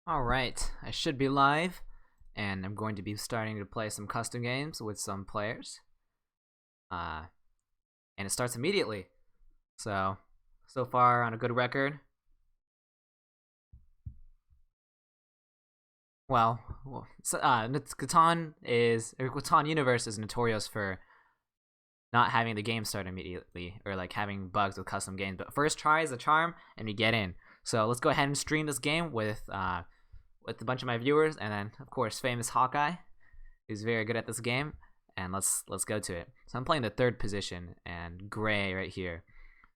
Alright, I should be live, and I'm going to be starting to play some custom games with some players. And it starts immediately. So far on a good record. Well, Catan Universe is notorious for not having the game start immediately, or like having bugs with custom games. But first try is a charm, and we get in. So let's go ahead and stream this game with a bunch of my viewers, and then of course famous Hawkeye, who's very good at this game. And let's go to it. So I'm playing the third position and gray right here.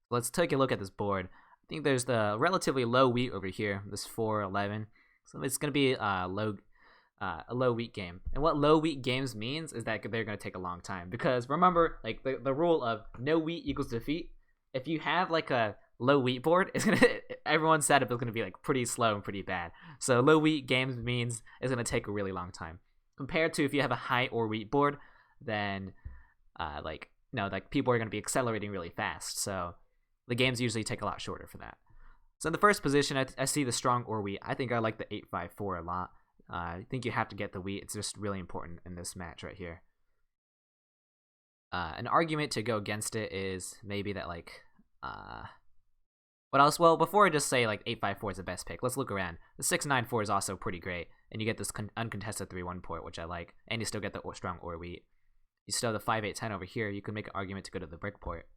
Let's take a look at this board. I think there's the relatively low wheat over here, this 4-11. So it's gonna be a low wheat game. And what low wheat games means is that they're gonna take a long time, because remember, like the rule of no wheat equals defeat. If you have like a low wheat board, it's gonna everyone's setup is gonna be like pretty slow and pretty bad. So low wheat games means it's gonna take a really long time, compared to if you have a high or wheat board, then people are gonna be accelerating really fast. So the games usually take a lot shorter for that. So in the first position, I see the strong or wheat. I think I like the 8-5-4 a lot. I think you have to get the wheat. It's just really important in this match right here. An argument to go against it is maybe that what else? Well, before I just say like 8-5-4 is the best pick, let's look around. The 6-9-4 is also pretty great, and you get this uncontested 3-1 port, which I like, and you still get the strong or wheat. You still have the 5-8-10 over here. You could make an argument to go to the brick port.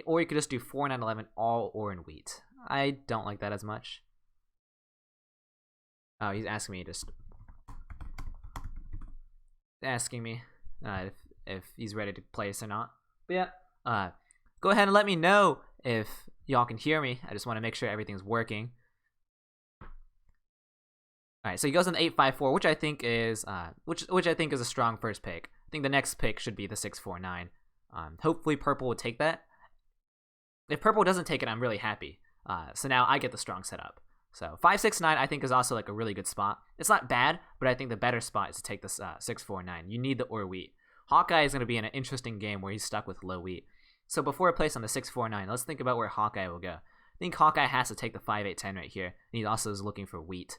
Or you could just do 4-9-11 all or in wheat. I don't like that as much. Oh, he's asking me if he's ready to play us or not. But yeah, go ahead and let me know if y'all can hear me. I just want to make sure everything's working. All right, so he goes on the 8-5-4, which I think is a strong first pick. I think the next pick should be the 6-4-9. Hopefully purple will take that. If purple doesn't take it, I'm really happy. So now I get the strong setup. So 5-6-9 I think is also like a really good spot. It's not bad, but I think the better spot is to take this 6-4-9. You need the or wheat. Hawkeye is going to be in an interesting game where he's stuck with low wheat. So before I place on the 6-4-9, let's think about where Hawkeye will go. I think Hawkeye has to take the 5-8-10 right here, and he also is looking for wheat.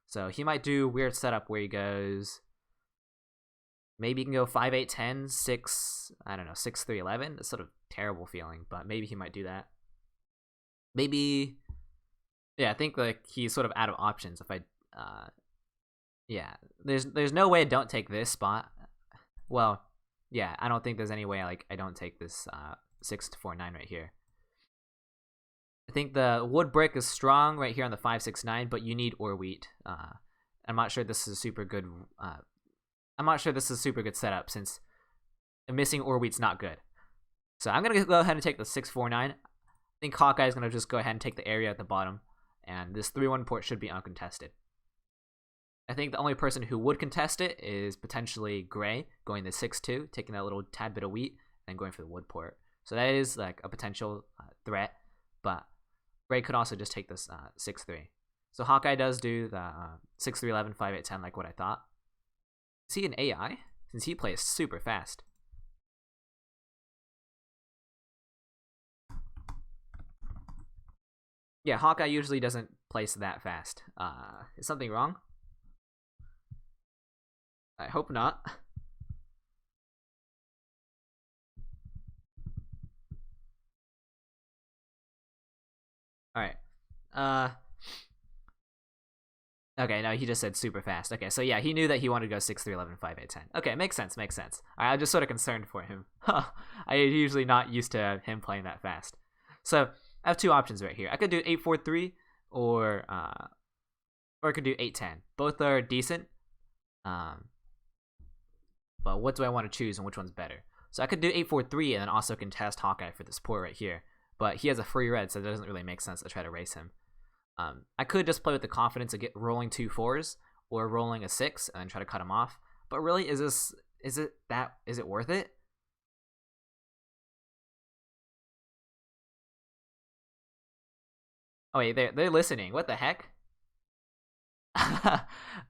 So he might do a weird setup where he goes, maybe he can go 5-8-10, 6-3-11. It's sort of terrible feeling, but maybe he might do that. Maybe, yeah, I think like he's sort of out of options. If there's no way I don't take this spot. Well, yeah, I don't think there's any way like I don't take this 6-4-9 right here. I think the wood brick is strong right here on the 5-6-9, but you need or wheat. I'm not sure this is a super good. I'm not sure this is a super good setup, since missing or wheat's not good. So I'm gonna go ahead and take the 6-4-9. I think Hawkeye is gonna just go ahead and take the area at the bottom, and this 3-1 port should be uncontested. I think the only person who would contest it is potentially Gray, going the 6-2, taking that little tad bit of wheat, and going for the wood port. So that is like a potential threat, but Gray could also just take this 6-3. So Hawkeye does do the 6-3-11, 5-8-10 like what I thought. Is he an AI? Since he plays super fast. Yeah, Hawkeye usually doesn't place that fast. Is something wrong? I hope not. Alright. Okay, no, he just said super fast. Okay, so yeah, he knew that he wanted to go 6-3-11, 5-8-10. Okay, makes sense. Alright, I'm just sort of concerned for him. I'm usually not used to him playing that fast. So I have two options right here. I could do 8-4-3 or I could do 8-10. Both are decent. But what do I want to choose and which one's better? So I could do 8-4-3 and then also contest Hawkeye for this port right here. But he has a free red, so it doesn't really make sense to try to race him. I could just play with the confidence of rolling 2 4s or rolling a 6 and then try to cut him off. But really, is it worth it? Oh wait, they're listening. What the heck?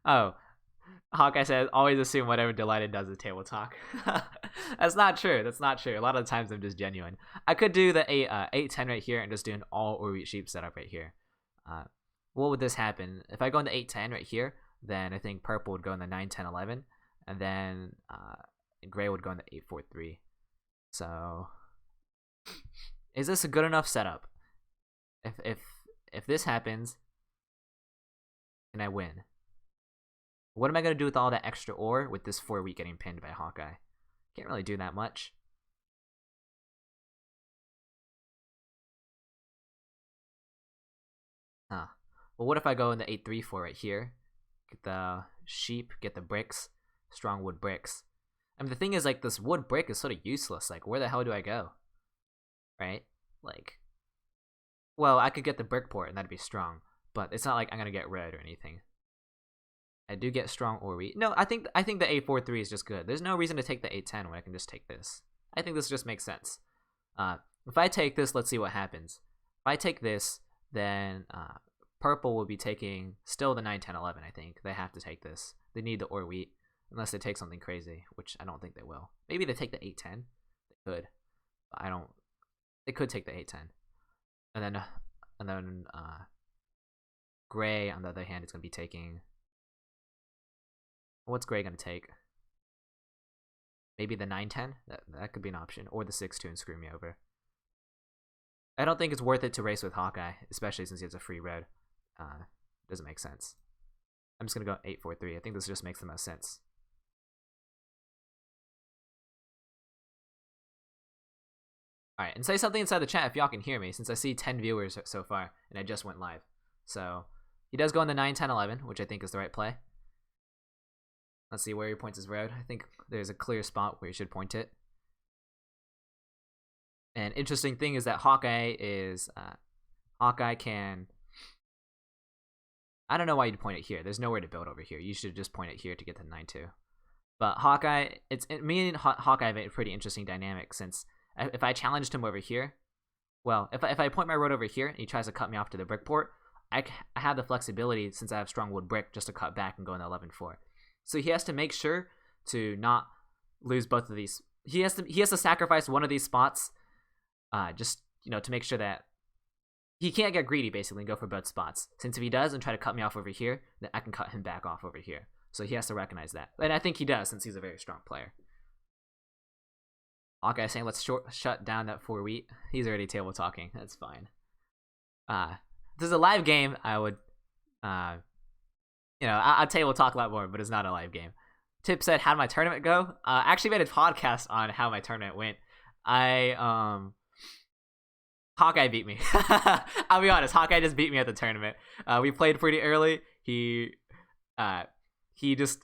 Oh, Hawkeye says, always assume whatever DyLighted does is table talk. That's not true. A lot of the times I'm just genuine. I could do the 8-10 right here and just do an all or wheat sheep setup right here. what would this happen? If I go into 8-10 right here, then I think purple would go in the 9-10-11, and then gray would go in the 8-4-3. So, is this a good enough setup? If this happens, can I win? What am I gonna do with all that extra ore with this 4 wheat getting pinned by Hawkeye? Can't really do that much. Huh. Well, what if I go in the 8-3-4 right here? Get the sheep, get the bricks, strong wood bricks. I mean, the thing is, like, this wood brick is sort of useless. Like, where the hell do I go? Right? Like, well, I could get the brick port and that'd be strong, but it's not like I'm gonna get red or anything. I do get strong or wheat. No, I think the 8-4-3 is just good. There's no reason to take the 8-10 when I can just take this. I think this just makes sense. If I take this, let's see what happens. If I take this, then purple will be taking still the 9-10-11, I think. They have to take this. They need the or wheat, unless they take something crazy, which I don't think they will. Maybe they take the 8-10. They could. But I don't. They could take the 8-10. And then gray, on the other hand, is going to be taking... What's gray going to take? Maybe the 9-10? That could be an option. Or the 6-2 and screw me over. I don't think it's worth it to race with Hawkeye, especially since he has a free red. Doesn't make sense. I'm just going to go 8-4-3. I think this just makes the most sense. Alright, and say something inside the chat if y'all can hear me, since I see 10 viewers so far, and I just went live. So, he does go in the 9-10-11, which I think is the right play. Let's see where he points his road. I think there's a clear spot where he should point it. And interesting thing is that Hawkeye can... I don't know why you'd point it here. There's nowhere to build over here. You should just point it here to get to 9-2. But Hawkeye, me and Hawkeye have a pretty interesting dynamic, since if I challenged him over here, well, if I point my road over here and he tries to cut me off to the brick port, I have the flexibility, since I have strong wood brick, just to cut back and go in the 11-4. So he has to make sure to not lose both of these. He has to sacrifice one of these spots, just to make sure that he can't get greedy basically and go for both spots. Since if he does and try to cut me off over here, then I can cut him back off over here. So he has to recognize that, and I think he does, since he's a very strong player. Hawkeye saying let's shut down that 4 wheat. He's already table talking. That's fine. If this is a live game, I would I'll table talk a lot more, but it's not a live game. Tip said, how'd my tournament go? I actually made a podcast on how my tournament went. Hawkeye beat me. I'll be honest, Hawkeye just beat me at the tournament. We played pretty early. He just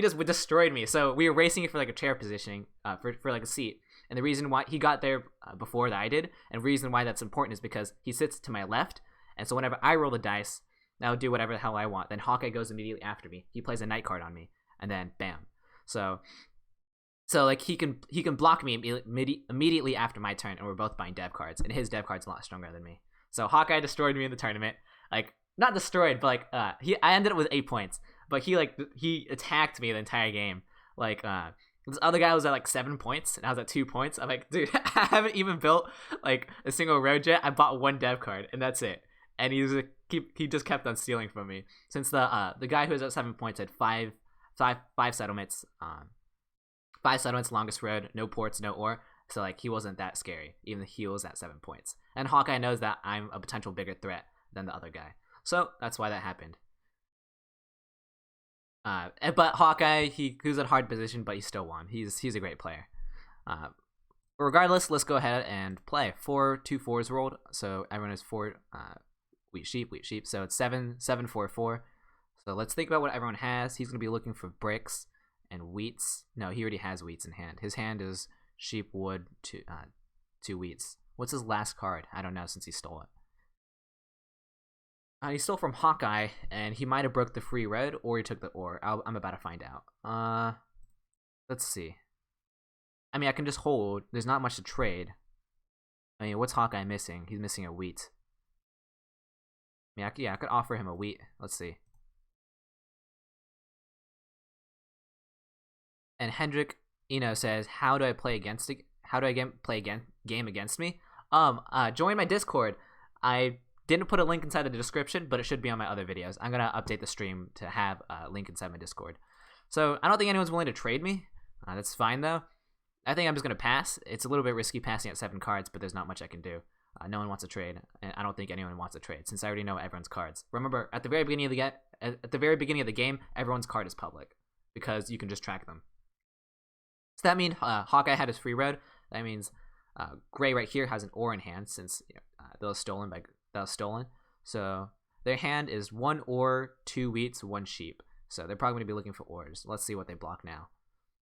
destroyed me. So we were racing for like a chair positioning, for like a seat. And the reason why he got there before that I did, and the reason why that's important is because he sits to my left, and so whenever I roll the dice, I'll do whatever the hell I want. Then Hawkeye goes immediately after me. He plays a night card on me, and then bam. So like he can block me immediately after my turn, and we're both buying dev cards, and his dev card's a lot stronger than me. So Hawkeye destroyed me in the tournament. Like, not destroyed, but like I ended up with 8 points, but he attacked me the entire game. Like this other guy was at like 7 points, and I was at 2 points. I'm like, dude, I haven't even built like a single road yet. I bought 1 dev card, and that's it. And he just kept on stealing from me. Since the guy who was at 7 points had five settlements, 5 settlements, longest road, no ports, no ore. So like he wasn't that scary, even though he was at 7 points. And Hawkeye knows that I'm a potential bigger threat than the other guy. So that's why that happened. But Hawkeye, he was in a hard position, but he still won. He's a great player. Regardless, let's go ahead and play. 4 2-4s rolled, so everyone has 4 wheat sheep. So it's 7-4-4. So let's think about what everyone has. He's gonna be looking for bricks and wheats. No, he already has wheats in hand. His hand is sheep, wood, 2 wheats. What's his last card? I don't know, since he stole it. He stole from Hawkeye, and he might have broke the free red, or he took the ore. I'm about to find out. Let's see. I mean, I can just hold. There's not much to trade. I mean, what's Hawkeye missing? He's missing a wheat. I could offer him a wheat. Let's see. And Hendrik says, "How do I play against it? How do I play game against me? Join my Discord. I didn't put a link inside the description, but it should be on my other videos. I'm gonna update the stream to have a link inside my Discord. So I don't think anyone's willing to trade me. That's fine though. I think I'm just gonna pass. It's a little bit risky passing at 7 cards, but there's not much I can do. No one wants to trade, and I don't think anyone wants to trade since I already know everyone's cards. Remember, at the very beginning of the game, everyone's card is public because you can just track them. So that means Hawkeye had his free road. That means Gray right here has an ore in hand since that was stolen. So their hand is 1 ore, 2 wheats, 1 sheep. So they're probably going to be looking for ores. Let's see what they block now.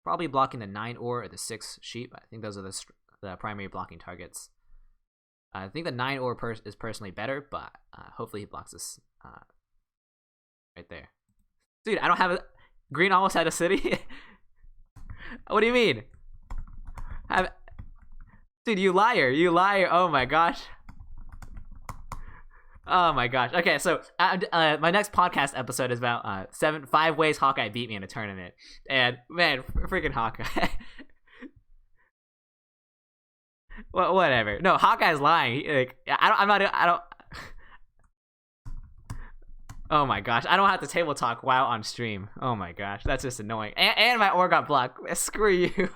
Probably blocking the 9 ore or the 6 sheep. I think those are the primary blocking targets. I think the 9 ore is personally better, but hopefully he blocks this right there. Dude, I don't have a... Green almost had a city? What do you mean? Dude, you liar. You liar. Oh my gosh. Oh my gosh. Okay, so my next podcast episode is about 5 ways Hawkeye beat me in a tournament. And man, freaking Hawkeye. Well, whatever. No, Hawkeye's lying. I don't. Oh my gosh, I don't have to table talk while on stream. Oh my gosh, that's just annoying. And my ore got blocked. Screw you,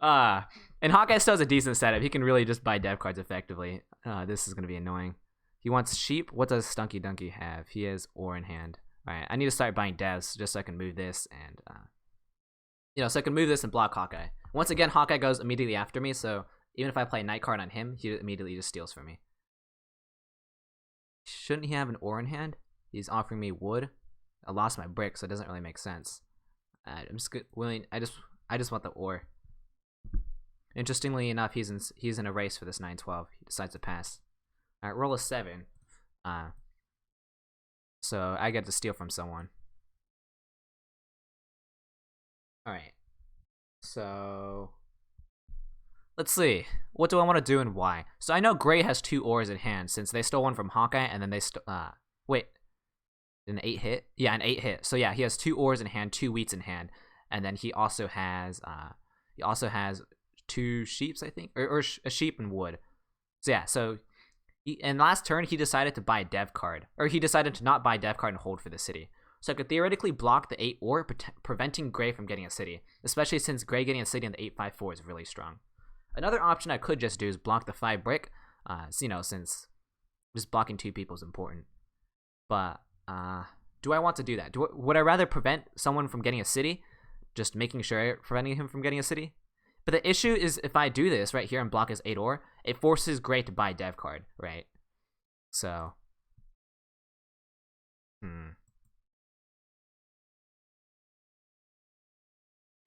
Hawkeye. And Hawkeye still has a decent setup. He can really just buy dev cards effectively. This is gonna be annoying. He wants sheep. What does Stunky Dunky have? He has ore in hand. All right, I need to start buying devs just so I can move this and so I can move this and block Hawkeye. Once again, Hawkeye goes immediately after me, so even if I play a night card on him, he immediately just steals from me. Shouldn't he have an ore in hand? He's offering me wood. I lost my brick, so it doesn't really make sense. I'm just willing. I just want the ore. Interestingly enough, he's in a race for this 9-12. He decides to pass. All right, roll a 7. So I get to steal from someone. All right. So let's see. What do I want to do and why? So I know Gray has 2 ores in hand since they stole one from Hawkeye and then they wait. An 8 hit? Yeah, an 8 hit. So yeah, he has 2 ores in hand, 2 wheats in hand, and then he also has 2 sheeps, I think, or a sheep and wood. So yeah, so in last turn he decided to buy a dev card, or he decided to not buy a dev card and hold for the city. So I could theoretically block the 8 ore, preventing Gray from getting a city, especially since Gray getting a city in the 8-5-4 is really strong. Another option I could just do is block the 5 brick, since just blocking 2 people is important. But do I want to do that? Would I rather prevent someone from getting a city, just making sure preventing him from getting a city? But the issue is if I do this right here and block his 8 ore, it forces Gray to buy a dev card, right? So,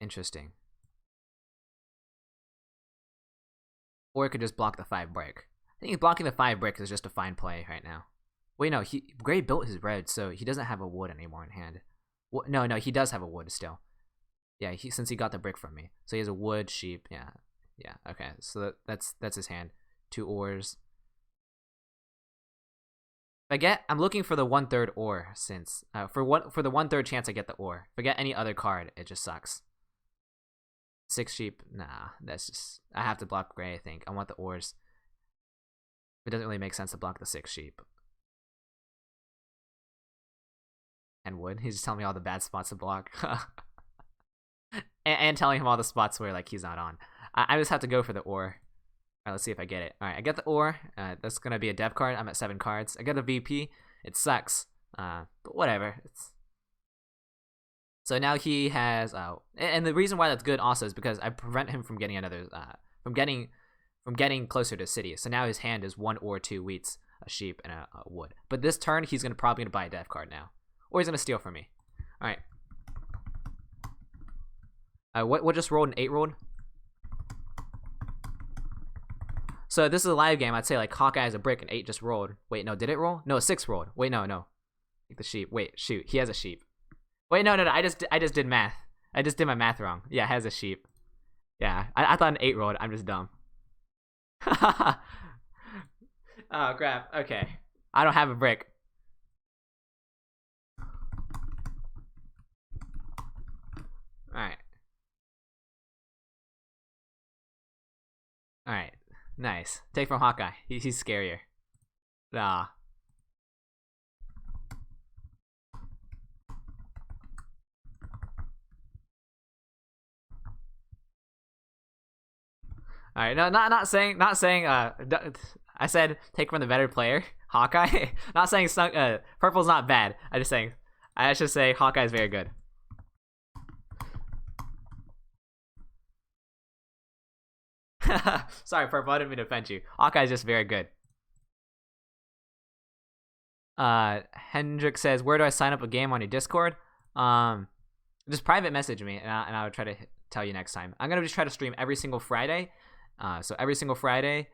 interesting. Or it could just block the 5 brick. I think blocking the 5 brick is just a fine play right now. Wait, no, Gray built his red, so he doesn't have a wood anymore in hand. No, he does have a wood still. Yeah, since he got the brick from me, so he has a wood, sheep. Yeah. Okay, so that's his hand. 2 ores. I'm looking for the 1/3 ore since for the 1/3 chance I get the ore. If I get any other card, it just sucks. 6 sheep, nah, that's just, I have to block Gray, I think. I want the ores. It doesn't really make sense to block the 6 sheep. And wood, he's just telling me all the bad spots to block. and telling him all the spots where like he's not on. I just have to go for the ore. Alright, let's see if I get it. Alright, I get the ore. That's gonna be a dev card. I'm at 7 cards. I get a VP. It sucks. But whatever. So now he has and the reason why that's good also is because I prevent him from getting another from getting closer to the city. So now his hand is 1 ore, 2 wheats, a sheep, and a wood. But this turn he's probably gonna buy a dev card now. Or he's gonna steal from me. Alright. What just rolled? An 8 rolled? So this is a live game. I'd say like Hawkeye has a brick and 8 just rolled. Wait, no, did it roll? No, 6 rolled. Wait, no. Take the sheep. Wait, shoot, he has a sheep. Wait, no. I just did math. I just did my math wrong. Yeah, it has a sheep. Yeah, I thought an 8 rolled. I'm just dumb. Oh crap. Okay, I don't have a brick. All right. Nice. Take from Hawkeye. He's scarier. Nah. All right, no, not saying. I said take from the better player, Hawkeye. Not saying purple's not bad. I should say Hawkeye is very good. Sorry, purple. I didn't mean to offend you. Hawkeye is just very good. Hendrik says, where do I sign up a game on your Discord? Just private message me, and I'll try to tell you next time. I'm gonna just try to stream every single Friday. So every single Friday,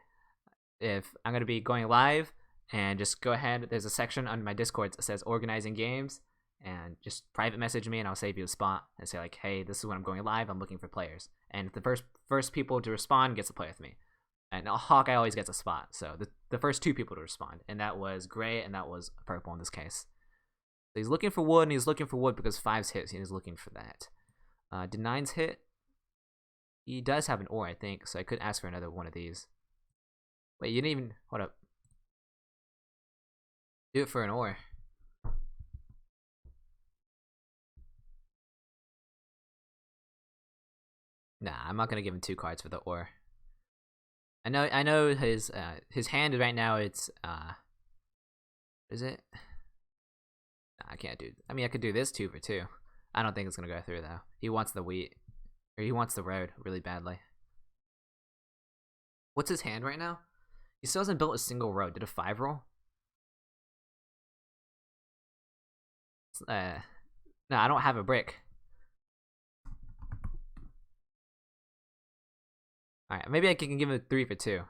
if I'm gonna be going live, and just go ahead. There's a section on my Discord that says organizing games, and just private message me, and I'll save you a spot and say like, hey, this is when I'm going live. I'm looking for players, and the first people to respond gets to play with me. And Hawkeye always gets a spot, so the first two people to respond, and that was Gray and that was Purple in this case. So he's looking for wood, and he's looking for wood because 5's hit, so he's looking for that. Did 9's hit? He does have an ore, I think, so I could ask for another one of these. Wait, you didn't even... Hold up. Do it for an ore. Nah, I'm not gonna give him 2 cards for the ore. I know his hand right now. It's is it? Nah, I can't do. I mean, I could do this 2 for 2. I don't think it's gonna go through though. He wants the wheat, or he wants the road really badly. What's his hand right now? He still hasn't built a single road. Did a 5 roll? No, I don't have a brick. Alright, maybe I can give him a 3 for 2.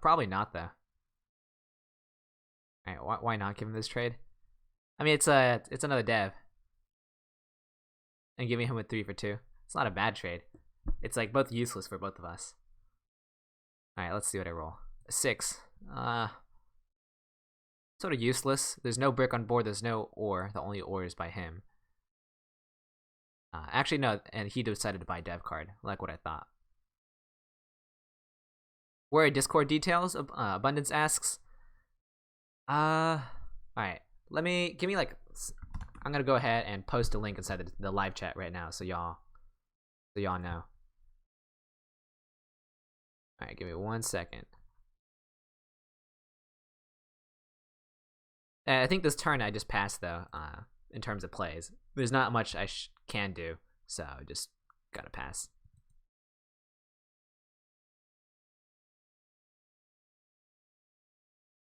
Probably not though. Alright, why not give him this trade? I mean, it's another dev. And giving him a 3 for 2. It's not a bad trade. It's like both useless for both of us. Alright, let's see what I roll. A 6. Sort of useless. There's no brick on board, there's no ore. The only ore is by him. Actually, no, and he decided to buy dev card, like what I thought. Where are Discord details? Abundance asks. Alright. Give me like, I'm gonna go ahead and post a link inside the live chat right now, so y'all know. Alright, give me 1 second. I think this turn I just passed though, in terms of plays. There's not much I can do, so just gotta pass.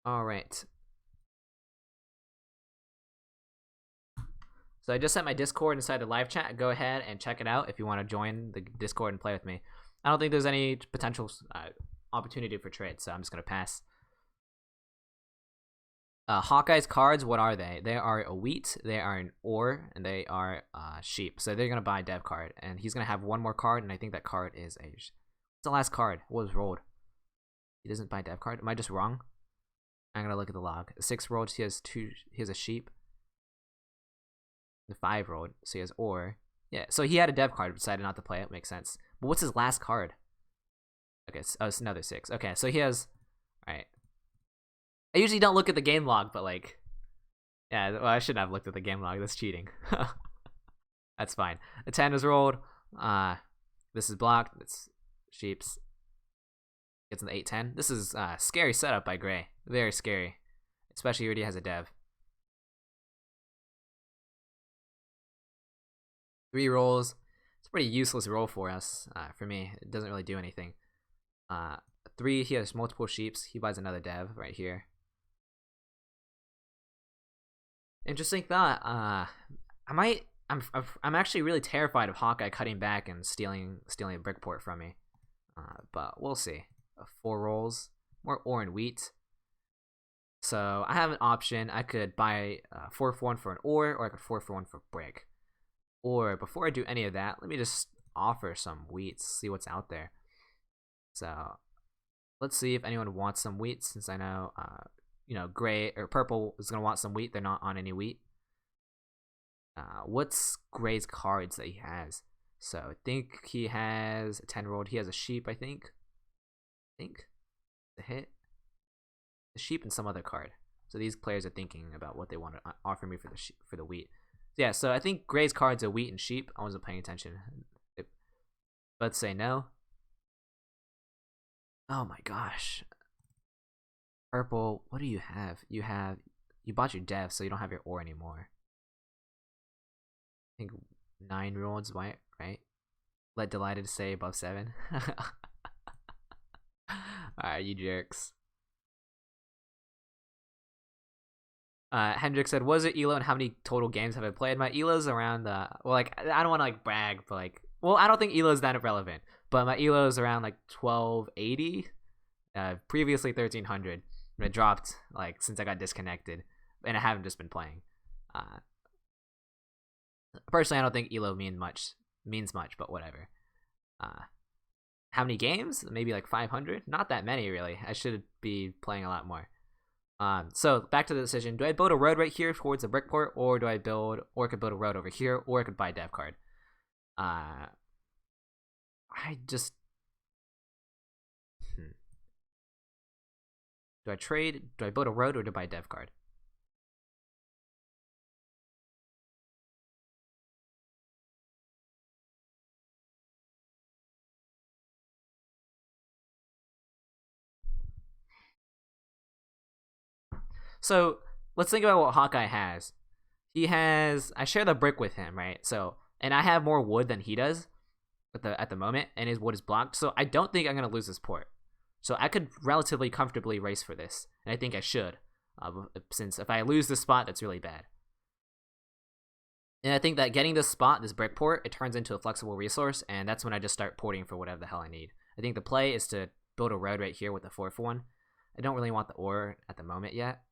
Alright. So I just sent my Discord inside the live chat. Go ahead and check it out if you want to join the Discord and play with me. I don't think there's any potential opportunity for trade, so I'm just going to pass. Hawkeye's cards, what are they? They are a wheat, they are an ore, and they are sheep. So they're going to buy a dev card, and he's going to have one more card, and I think that card is a... What's the last card? What was rolled? He doesn't buy a dev card? Am I just wrong? I'm going to look at the log. 6 rolled, he has a sheep. The 5 rolled, so he has ore. Yeah, so he had a dev card, decided not to play it. Makes sense. But what's his last card? Okay, it's another 6. Okay, so he has... Alright. I usually don't look at the game log, but like... Yeah, well, I shouldn't have looked at the game log. That's cheating. That's fine. The 10 is rolled. This is blocked. It's sheeps. Gets in the 8-10. This is scary setup by Gray. Very scary. Especially he already has a dev. 3 rolls. It's a pretty useless roll for us. For me, it doesn't really do anything. 3, he has multiple sheeps. He buys another dev right here. Interesting thought. I'm actually really terrified of Hawkeye cutting back and stealing a brick port from me. But we'll see. 4 rolls, more ore and wheat. So I have an option. I could buy 4 for 1 for an ore, or I could 4 for 1 for brick. Or before I do any of that, let me just offer some wheat, see what's out there. So let's see if anyone wants some wheat, since I know, Gray or Purple is gonna want some wheat. They're not on any wheat. What's Gray's cards that he has? So I think he has a 10 rolled. He has a sheep, I think. The hit. The sheep and some other card. So these players are thinking about what they want to offer me for the wheat. Yeah, so I think Gray's cards are wheat and sheep. I wasn't paying attention. Let's say no. Oh my gosh. Purple, what do you have? You bought your dev, so you don't have your ore anymore. I think 9 rolls white, right? Let DyLighted say above 7. Alright, you jerks. Hendrik said, "Was it Elo and how many total games have I played?" My Elo's around well, like, I don't want to like brag, but like, well, I don't think Elo's that irrelevant, but my Elo's around like 1280. Previously 1300. And it dropped like since I got disconnected, and I haven't just been playing. Personally, I don't think Elo means much, but whatever. How many games? Maybe like 500. Not that many, really. I should be playing a lot more. So back to the decision: do I build a road right here towards the brickport, or do I build, or I could build a road over here, or I could buy a dev card? I just do I trade? Do I build a road, or do I buy a dev card? So let's think about what Hawkeye has. I share the brick with him, right? So, and I have more wood than he does at the moment, and his wood is blocked. So I don't think I'm gonna lose this port. So I could relatively comfortably race for this, and I think I should, since if I lose this spot, that's really bad. And I think that getting this spot, this brick port, it turns into a flexible resource, and that's when I just start porting for whatever the hell I need. I think the play is to build a road right here with the 4-for-1. I don't really want the ore at the moment yet.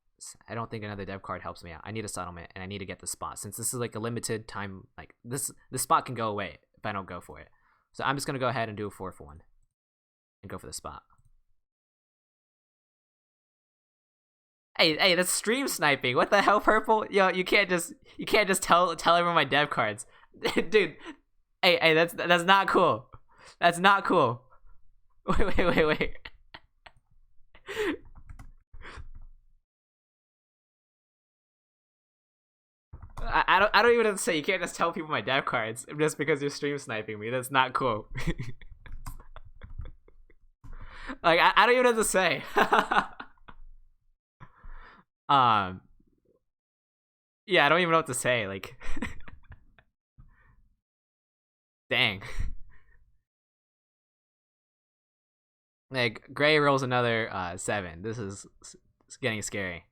I don't think another dev card helps me out. I need a settlement, and I need to get the spot. Since this is like a limited time, like this spot can go away if I don't go for it. So I'm just gonna go ahead and do a 4-for-1 and go for the spot. Hey, that's stream sniping. What the hell, Purple? Yo, you can't just tell everyone my dev cards, dude. Hey, that's not cool. That's not cool. Wait. I don't even have to say, you can't just tell people my dev cards just because you're stream sniping me. That's not cool. Like I don't even have to say. Yeah, I don't even know what to say. Like, dang. Like Gray rolls another 7. This is getting scary.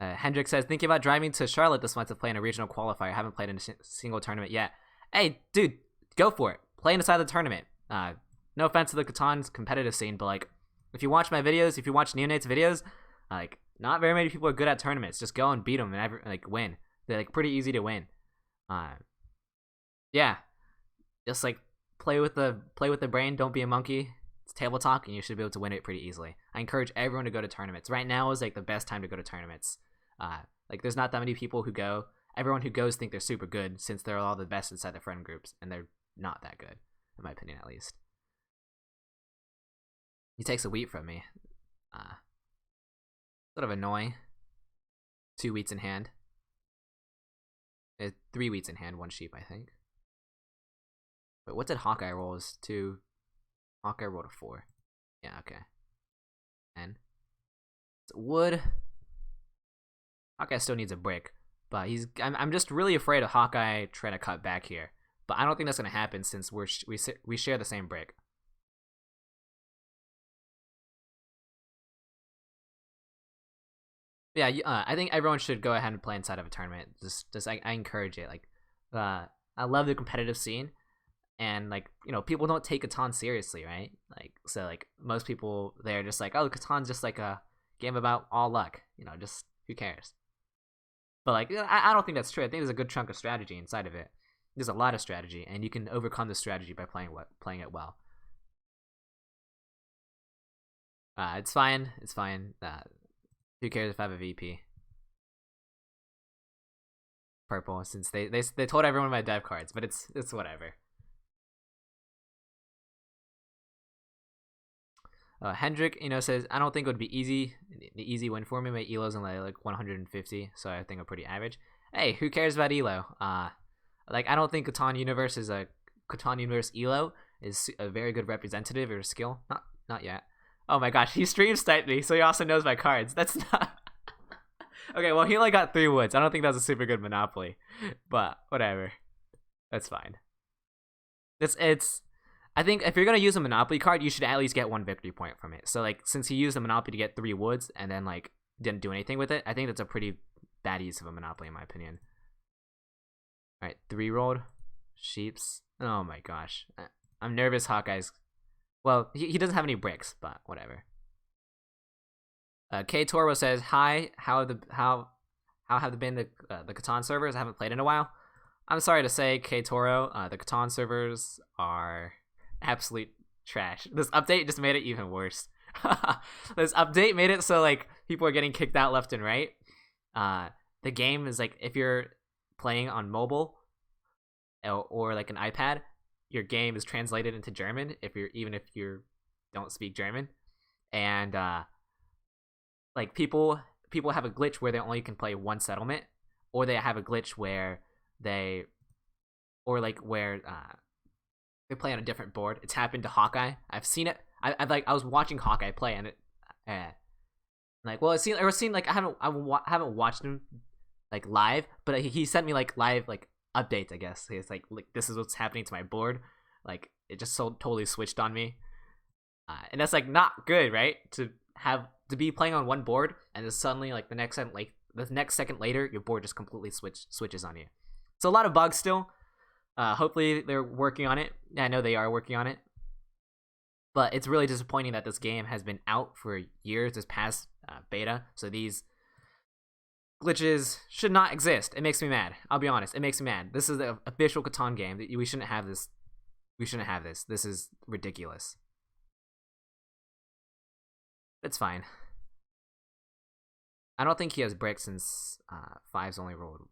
Hendrik says, thinking about driving to Charlotte this month to play in a regional qualifier. I haven't played in a single tournament yet. Hey, dude, go for it. Play inside the tournament. No offense to the Catan's competitive scene, but like, if you watch my videos, if you watch Neonate's videos, like, not very many people are good at tournaments. Just go and beat them and win. They're like pretty easy to win. Yeah, just like play with the brain. Don't be a monkey. It's table talk, and you should be able to win it pretty easily. I encourage everyone to go to tournaments. Right now is like the best time to go to tournaments. Like there's not that many people who go. Everyone who goes think they're super good since they're all the best inside their friend groups, and they're not that good, in my opinion at least. He takes a wheat from me. Sort of annoying. 2 wheats in hand. 3 wheats in hand, 1 sheep, I think. But what did Hawkeye roll? Is 2. Hawkeye rolled a 4. Yeah, okay. And wood. Hawkeye still needs a brick, but I'm just really afraid of Hawkeye trying to cut back here. But I don't think that's gonna happen since we share the same brick. Yeah, I think everyone should go ahead and play inside of a tournament. I encourage it. Like, I love the competitive scene, and like, you know, people don't take Catan seriously, right? Like, so like most people, they're just like, oh, Catan's just like a game about all luck. You know, just who cares? But like, I don't think that's true. I think there's a good chunk of strategy inside of it. There's a lot of strategy, and you can overcome the strategy by playing it well. It's fine. It's fine. Who cares if I have a VP? Purple, since they told everyone my dev cards, but it's whatever. Hendrik, says I don't think it would be the easy win for me. My elo's in like 150, so I think I'm pretty average. Hey, who cares about elo? Like I don't think Catan Universe is a Catan Universe elo is a very good representative or skill. Not yet. Oh my gosh, he stream sniped me, so he also knows my cards. That's not. Okay, well he only got 3 woods. I don't think that's a super good Monopoly, but whatever. That's fine. It's. I think if you're gonna use a Monopoly card, you should at least get 1 victory point from it. So like, since he used a Monopoly to get 3 woods and then like didn't do anything with it, I think that's a pretty bad use of a Monopoly in my opinion. All right, 3 rolled, sheeps. Oh my gosh, I'm nervous. Hawkeye's. Well, he doesn't have any bricks, but whatever. K Toro says hi. How have been the Catan servers? I haven't played in a while. I'm sorry to say, K Toro, the Catan servers are absolute trash. This update just made it even worse. This update made it so like people are getting kicked out left and right. The game is like, if you're playing on mobile or like an iPad, your game is translated into German if you don't speak German, and like people have a glitch where they only can play 1 settlement, or they have a glitch where they play on a different board. It's happened to Hawkeye. I've seen it. I was watching Hawkeye play, and it like, well, it seemed like I haven't watched him like live, but he sent me like live like updates. I guess it's like this is what's happening to my board. Like it just so totally switched on me, and that's like not good, right? To be playing on 1 board and then suddenly like the next second later your board just completely switches on you. So a lot of bugs still. Hopefully they're working on it. I know they are working on it. But it's really disappointing that this game has been out for years, this past beta. So these glitches should not exist. It makes me mad. I'll be honest. It makes me mad. This is the official Catan game. We shouldn't have this. We shouldn't have this. This is ridiculous. It's fine. I don't think he has bricks since 5's only rolled.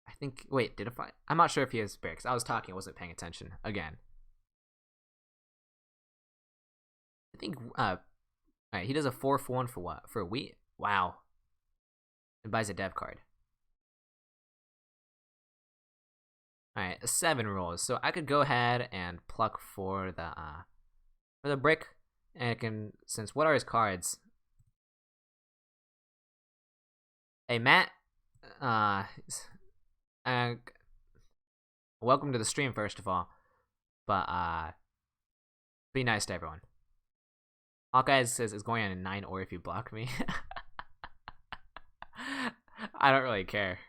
I think. Wait, did it 5? I'm not sure if he has bricks. I was talking. I wasn't paying attention again. I think. Alright, he does a 4-for-1 for what? For wheat? Wow. And buys a dev card. Alright, a 7 rolls. So I could go ahead and pluck for the brick. And it can, since what are his cards? Hey Matt, welcome to the stream first of all, but be nice to everyone. Hawkeye says it's going on a 9 or if you block me. I don't really care.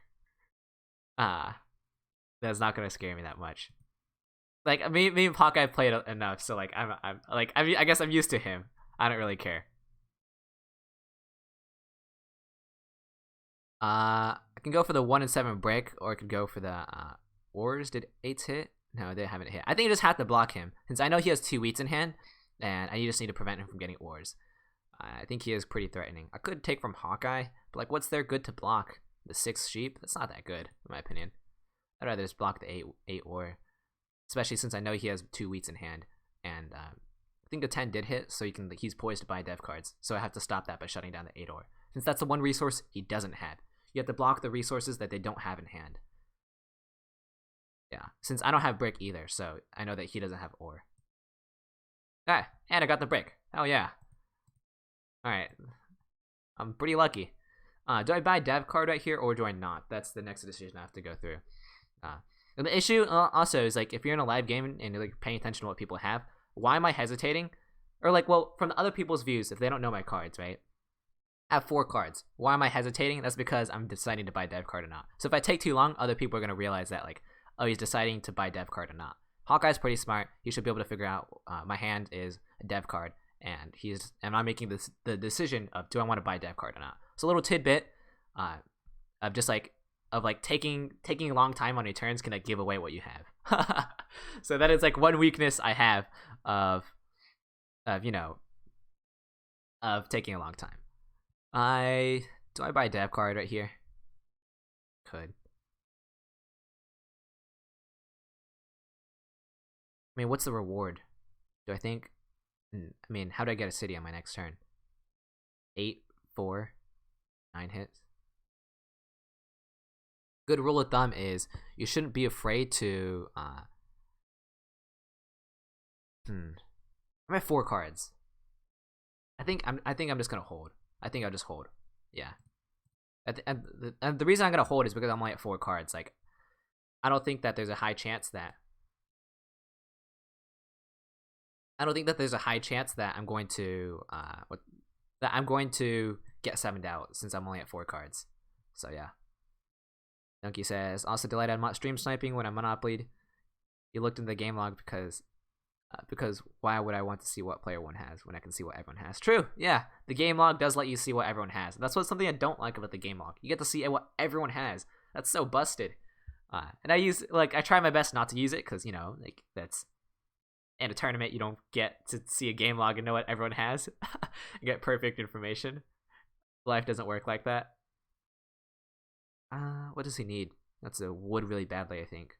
That's not gonna scare me that much. Like me and Hawkeye played enough, so like I guess I'm used to him. I don't really care. I can go for the 1 and 7 break, or I could go for the ores. Did 8s hit? No, they haven't hit. I think I just have to block him, since I know he has 2 wheats in hand, and I just need to prevent him from getting ores. I think he is pretty threatening. I could take from Hawkeye, but like, what's there good to block? The 6 sheep? That's not that good, in my opinion. I'd rather just block the 8 ore. Especially since I know he has 2 wheats in hand, and I think the 10 did hit, so he's poised to buy dev cards. So I have to stop that by shutting down the 8 ore, since that's the one resource he doesn't have. You have to block the resources that they don't have in hand. Yeah, since I don't have brick either, so I know that he doesn't have ore. Ah, and I got the brick. Oh yeah. All right, I'm pretty lucky. Do I buy dev card right here or do I not? That's the next decision I have to go through. And the issue also is like, if you're in a live game and you're like paying attention to what people have, why am I hesitating? Or like, well, from the other people's views, if they don't know my cards, right? I have 4 cards. Why am I hesitating? That's because I'm deciding to buy dev card or not. So if I take too long, other people are gonna realize that like, oh, he's deciding to buy dev card or not. Hawkeye's pretty smart. He should be able to figure out my hand is a dev card, and I'm making the decision of, do I want to buy dev card or not. So a little tidbit of just like taking a long time on your turns can like give away what you have. So that is like one weakness I have of taking a long time. Do I buy a dev card right here? Could. I mean, what's the reward? Do I think I mean, how do I get a city on my next turn? 8, 4, 9 hits. Good rule of thumb is you shouldn't be afraid to. I'm at 4 cards. I think I'm just gonna hold. I think I'll just hold. Yeah. And the reason I'm gonna hold is because I'm only at 4 cards. Like, I don't think that there's a high chance that. I'm going to that I'm going to get 7'd out since I'm only at 4 cards. So yeah. Donkey says, also DyLighted, I'm not stream sniping when I'm monopolied. You looked in the game log because why would I want to see what player one has when I can see what everyone has? True, yeah. The game log does let you see what everyone has. That's something I don't like about the game log. You get to see what everyone has. That's so busted. And I try my best not to use it because, you know, like, that's in a tournament you don't get to see a game log and know what everyone has. You get perfect information. Life doesn't work like that. What does he need? That's a wood really badly, I think.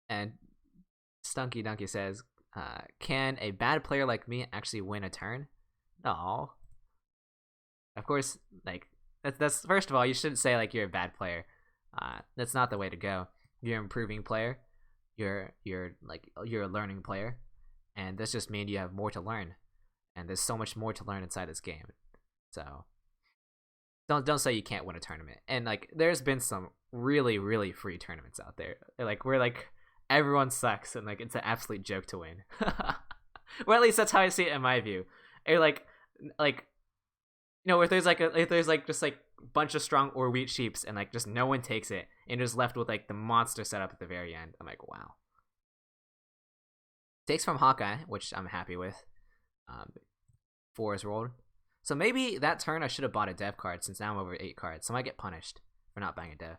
And Stunky Donkey says, can a bad player like me actually win a turn? No. Of course, like, that's first of all, you shouldn't say like you're a bad player. That's not the way to go. You're an improving player. You're a learning player, and this just means you have more to learn. And there's so much more to learn inside this game. So don't say you can't win a tournament. And like, there's been some really, really free tournaments out there. Like, where like everyone sucks and like it's an absolute joke to win. Well, at least that's how I see it in my view. Or like you know, if there's just like a bunch of strong or wheat sheeps and like just no one takes it and just left with like the monster setup at the very end. I'm like, wow. Takes from Hawkeye, which I'm happy with. 4 is rolled. So maybe that turn I should have bought a dev card since now I'm over 8 cards. So I might get punished for not buying a dev.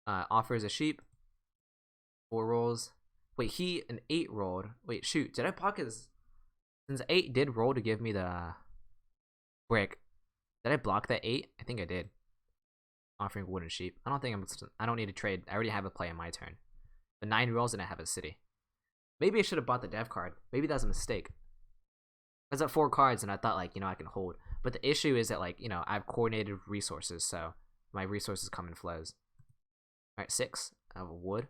Offers a sheep. 4 rolls. Wait, he an 8 rolled. Wait, shoot. Did I block his... Since 8 did roll to give me the brick. Did I block that 8? I think I did. Offering wooden sheep. I don't need to trade. I already have a play on my turn. The 9 rolls and I have a city. Maybe I should have bought the dev card. Maybe that's a mistake. I was at 4 cards and I thought, like, you know, I can hold. But the issue is that, like, you know, I have coordinated resources, so my resources come in flows. Alright, 6. I have a wood.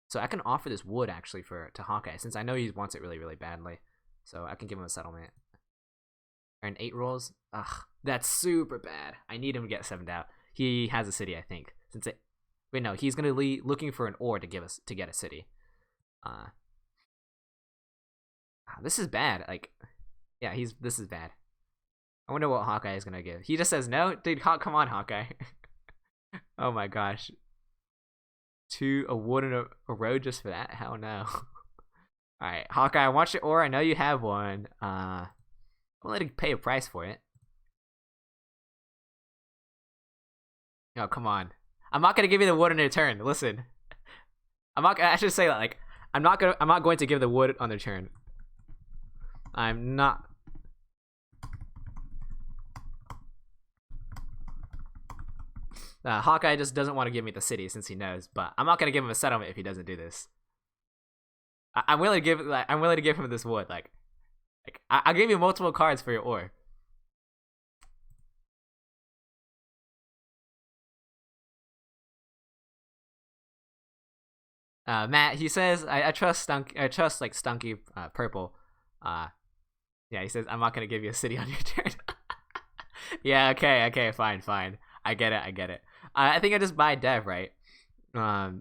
So I can offer this wood, actually, to Hawkeye, since I know he wants it really, really badly. So I can give him a settlement. And 8 rolls. Ugh, that's super bad. I need him to get 7'd out. He has a city, I think. Wait, no, he's gonna be looking for an ore to get a city. This is bad. Like, yeah, this is bad. I wonder what Hawkeye is gonna give. He just says no, dude. Come on, Hawkeye. Oh my gosh. A wood and a road just for that? Hell no. All right, Hawkeye, I want your ore. I know you have one. I'm willing to pay a price for it. Oh, come on. I'm not gonna give you the wood in return. Listen, I should say that, like, I'm not going to give the wood on the turn. I'm not. Hawkeye just doesn't want to give me the city since he knows, but I'm not gonna give him a settlement if he doesn't do this. I'm willing to give him this wood. Like I'll give you multiple cards for your ore. Matt, he says, I trust like Stunky Purple. Yeah, he says I'm not gonna give you a city on your turn. Yeah, okay, fine. I get it. I think I just buy dev, right? I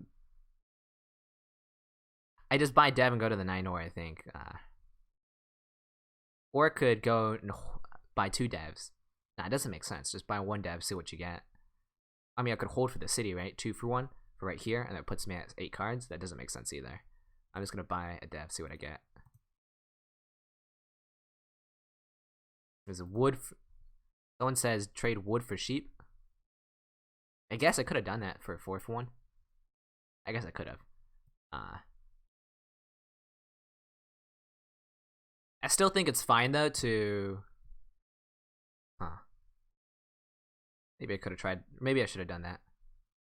just buy dev and go to the 9 ore, I think. Or could go and buy 2 devs. Nah, it doesn't make sense. Just buy 1 dev, see what you get. I mean, I could hold for the city, right? 2 for 1 for right here, and that puts me at 8 cards. That doesn't make sense either. I'm just gonna buy a dev, see what I get. There's a wood. Someone says trade wood for sheep. I guess I could have done that for a 4th one. I guess I could have. I still think it's fine though to. Maybe I could have tried. Maybe I should have done that.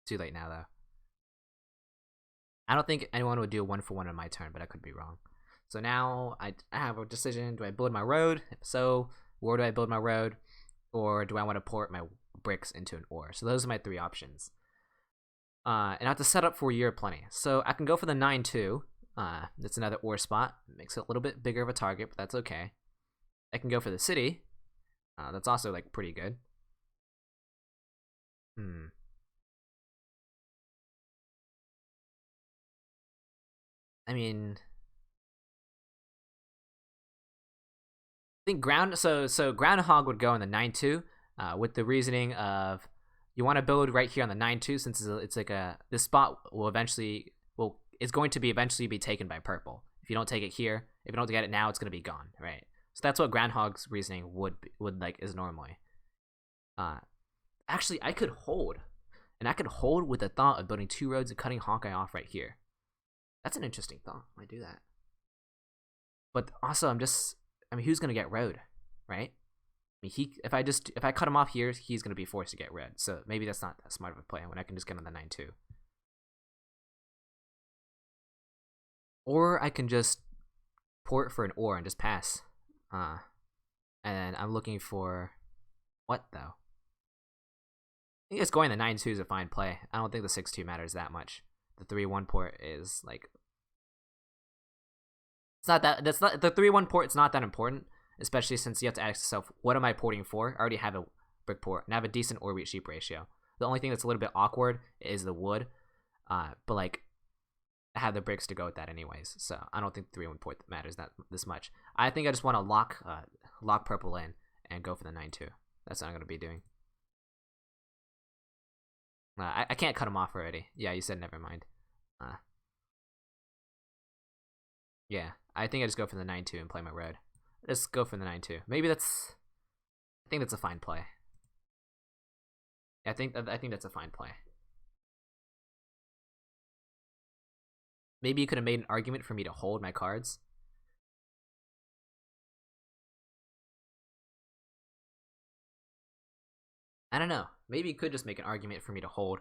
Too late now, though. I don't think anyone would do a 1-for-1 on my turn, but I could be wrong. So now I have a decision. Do I build my road? If so, where do I build my road? Or do I want to port my bricks into an ore? So those are my 3 options. And I have to set up for year plenty. So I can go for the 9-2. That's another ore spot. It makes it a little bit bigger of a target, but that's okay. I can go for the city. That's also like pretty good. I mean, I think groundhog would go in the 9-2, with the reasoning of you want to build right here on the 9-2 since it's like this spot will eventually it's going to be eventually be taken by purple. If you don't take it here, if you don't get it now, it's going to be gone, right? So that's what groundhog's reasoning would like is normally. Actually, I could hold, and I could hold with the thought of building 2 roads and cutting Hawkeye off right here. That's an interesting thought. I might do that. But also, I mean, who's gonna get road, right? I mean, if I cut him off here, he's gonna be forced to get red. So maybe that's not that smart of a play when I can just get on the 9-2. Or I can just port for an ore and just pass. And I'm looking for what though? I think it's going the 9-2 is a fine play. I don't think the 6-2 matters that much. The 3-1 port is like that's not the 3-1 port. It's not that important, especially since you have to ask yourself, what am I porting for? I already have a brick port and I have a decent ore wheat sheep ratio. The only thing that's a little bit awkward is the wood, but like I have the bricks to go with that anyways, so I don't think the 3-1 port matters this much. I think I just want to lock purple in and go for the 9-2. That's what I'm gonna be doing. I can't cut him off already. Yeah, you said never mind. Yeah, I think I just go for the 9-2 and play my road. Just go for the 9-2. Maybe I think that's a fine play. I think that's a fine play. Maybe you could have made an argument for me to hold my cards. I don't know. Maybe you could just make an argument for me to hold,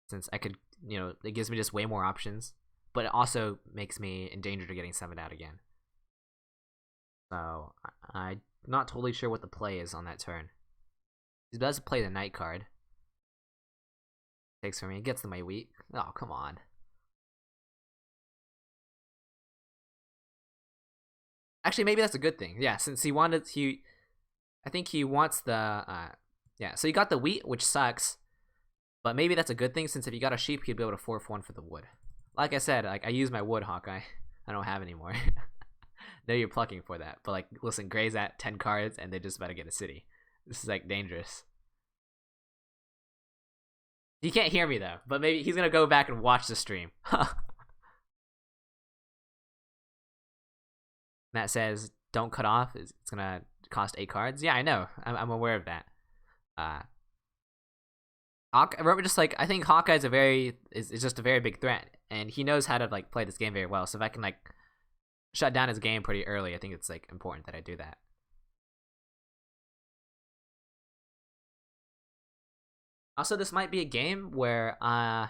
since I could, it gives me just way more options, but it also makes me in danger to getting 7'd out again. So I'm not totally sure what the play is on that turn. He does play the knight card. Takes for me. Gets the my wheat. Oh, come on. Actually, maybe that's a good thing. Yeah, since I think he wants the, yeah, so you got the wheat, which sucks, but maybe that's a good thing, since if you got a sheep, you'd be able to 4-1 for the wood. Like I said, like I use my wood, Hawkeye. I don't have any more. No, you're plucking for that, but like, listen, Gray's at 10 cards, and they're just about to get a city. This is like dangerous. He can't hear me though, but maybe he's gonna go back and watch the stream. That says don't cut off. It's gonna cost 8 cards. Yeah, I know. I'm aware of that. Remember, just like I think Hawkeye's is just a very big threat, and he knows how to like play this game very well. So if I can like shut down his game pretty early, I think it's like important that I do that. Also, this might be a game where I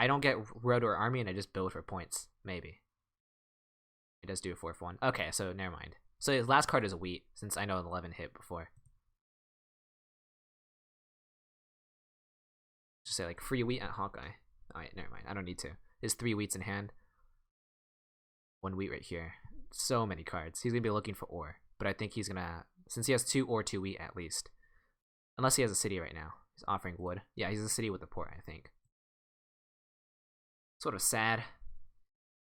don't get road or army and I just build for points. Maybe it does do a 4-1. Okay, so never mind. So his last card is a wheat, since I know an 11 hit before. Just say like free wheat at Hawkeye. Alright, never mind. I don't need to. His 3 wheats in hand. 1 wheat right here. So many cards. He's gonna be looking for ore, but I think he's gonna, since he has 2 ore, 2 wheat at least. Unless he has a city right now. He's offering wood. Yeah, he's a city with a port, I think. Sort of sad.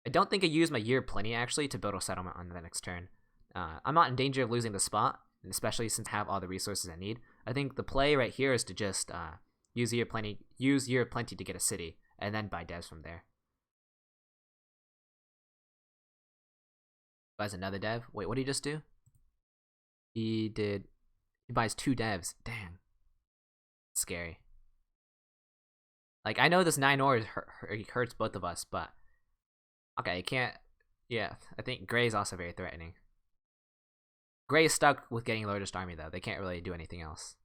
I don't think I used my year plenty actually to build a settlement on the next turn. I'm not in danger of losing the spot, especially since I have all the resources I need. I think the play right here is to just use year plenty to get a city, and then buy devs from there. Buys another dev. Wait, what did he just do? He buys 2 devs. Dang. Scary. Like, I know this 9 ore hurts both of us, but okay, you can't. Yeah, I think Gray's also very threatening. Gray is stuck with getting largest army though. They can't really do anything else.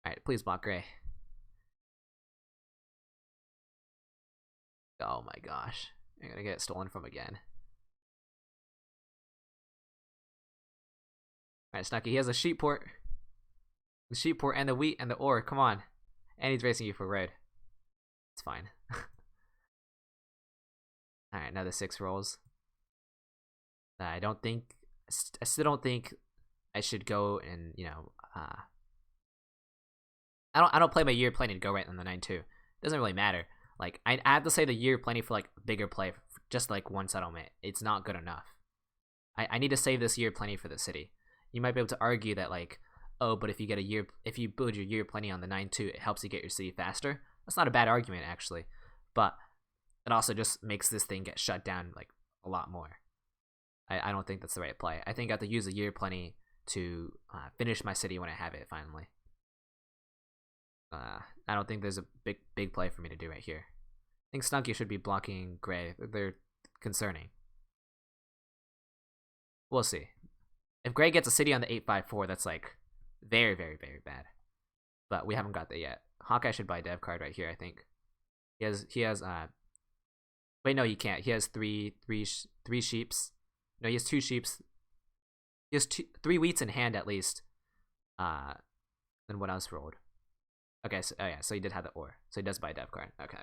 Alright, please block Gray. Oh my gosh. I'm gonna get it stolen from again. Alright, Snucky, he has a sheep port. The sheep port and the wheat and the ore, come on. And he's racing you for red. It's fine. Alright, another 6 rolls. I still don't think I should go and, you know, I don't play my year planning to go right on the 9-2. It doesn't really matter. Like, I have to say the year planning for, like, bigger play, just, like, one settlement. It's not good enough. I need to save this year planning for the city. You might be able to argue that, like, oh, but if you build your year planning on the 9-2, it helps you get your city faster. That's not a bad argument, actually. But it also just makes this thing get shut down, like, a lot more. I don't think that's the right play. I think I have to use the year plenty to finish my city when I have it, finally. I don't think there's a big play for me to do right here. I think Snunky should be blocking Gray. They're concerning. We'll see. If Gray gets a city on the 8-5-4, that's like very, very, very bad. But we haven't got that yet. Hawkeye should buy a dev card right here, I think. He has wait, no, he can't. He has three sheeps. No, he has 2 sheeps. He has 3 wheats in hand at least. Then what else rolled? Okay, so, oh yeah, so he did have the ore. So he does buy a dev card. Okay.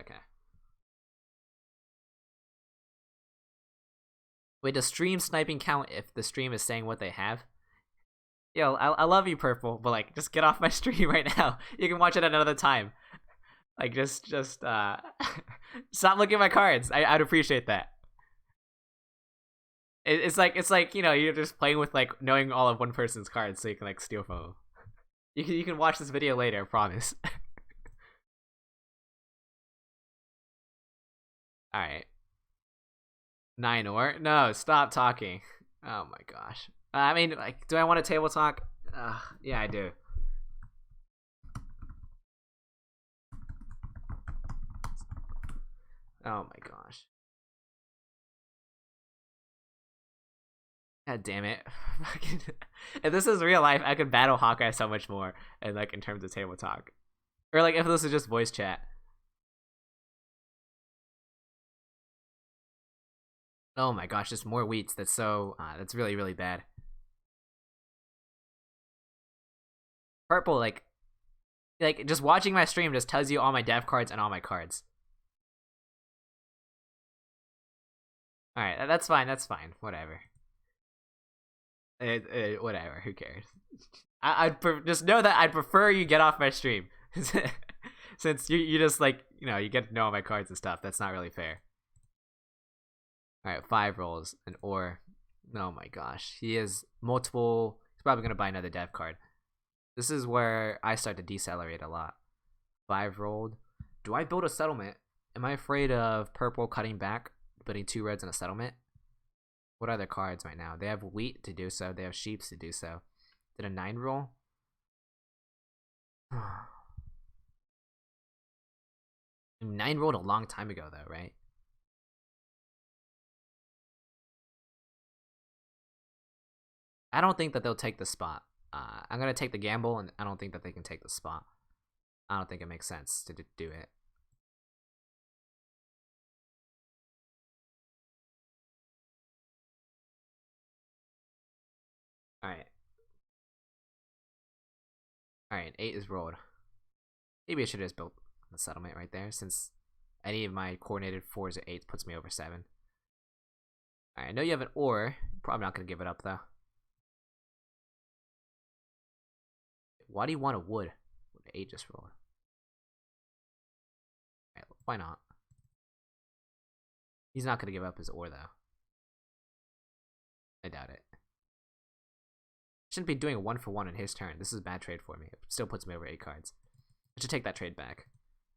Wait, does stream sniping count if the stream is saying what they have? Yo, I love you, Purple, but like, just get off my stream right now. You can watch it at another time. Like, just stop looking at my cards. I'd appreciate that. It's like, you know, you're just playing with like knowing all of one person's cards so you can like steal from them. You can watch this video later, I promise. Alright. 9 ore? No, stop talking. Oh my gosh. I mean, like, do I want a table talk? Yeah, I do. Oh my gosh. God damn it. If this is real life, I could battle Hawkeye so much more, and like in terms of table talk. Or like if this is just voice chat. Oh my gosh, just more wheats. That's so that's really, really bad. Purple, like just watching my stream just tells you all my dev cards and all my cards. Alright, that's fine, whatever. Whatever, who cares? I'd just know that I'd prefer you get off my stream. Since you just like, you know, you get to know all my cards and stuff. That's not really fair. Alright, 5 rolls, an ore. Oh my gosh. He has multiple. He's probably gonna buy another dev card. This is where I start to decelerate a lot. 5 rolled. Do I build a settlement? Am I afraid of purple cutting back, putting 2 reds in a settlement? What are their cards right now? They have wheat to do so. They have sheeps to do so. Did a 9 roll? 9 rolled a long time ago though, right? I don't think that they'll take the spot. I'm gonna take the gamble, and I don't think that they can take the spot. I don't think it makes sense to do it. Alright. Alright, 8 is rolled. Maybe I should have just built the settlement right there, since any of my coordinated 4s or 8s puts me over 7. Alright, I know you have an ore. Probably not gonna give it up though. Why do you want a wood? 8 just rolled. Alright, why not? He's not gonna give up his ore though. I doubt it. Shouldn't be doing a 1-for-1 in his turn. This is a bad trade for me. It still puts me over 8 cards. I should take that trade back.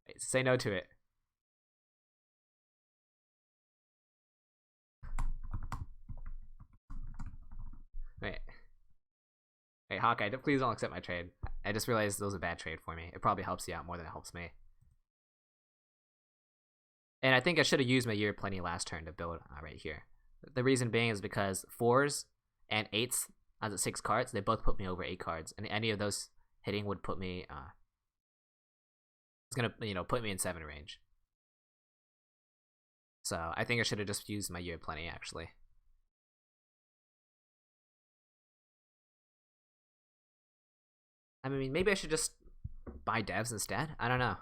Wait, say no to it. Wait. Hey, Hawkeye, please don't accept my trade. I just realized it was a bad trade for me. It probably helps you out more than it helps me. And I think I should have used my year plenty last turn to build right here. The reason being is because 4s and 8s I was at 6 cards. They both put me over 8 cards, and any of those hitting would put me. It's gonna put me in 7 range. So I think I should have just used my Year of Plenty actually. I mean, maybe I should just buy devs instead. I don't know.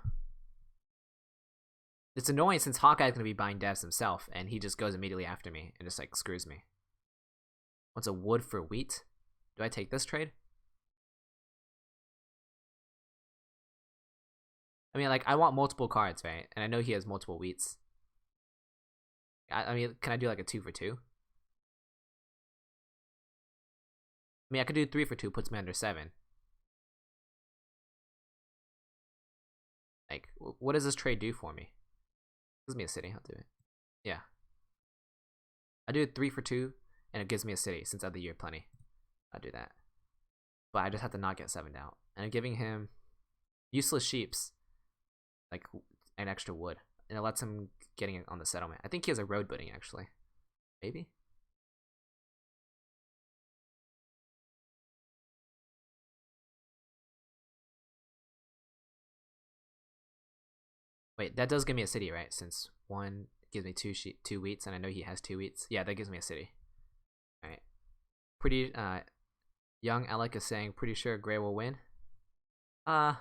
It's annoying since Hawkeye's gonna be buying devs himself, and he just goes immediately after me and just like screws me. What's a wood for wheat? Do I take this trade? I mean, like, I want multiple cards, right? And I know he has multiple wheats. I mean, can I do like a 2 for 2? I mean, I could do 3 for 2, puts me under 7. Like, what does this trade do for me? Gives me a city. I'll do it. Yeah. I do 3 for 2, and it gives me a city since I have the Year of Plenty. I'll do that. But I just have to not get 7'd out. And I'm giving him useless sheeps, like an extra wood, and it lets him getting it on the settlement. I think he has a road building actually. Maybe. Wait, that does give me a city, right? Since one gives me 2 wheats, and I know he has 2 wheats. Yeah, that gives me a city. All right. Pretty young Alec is saying, pretty sure Gray will win. I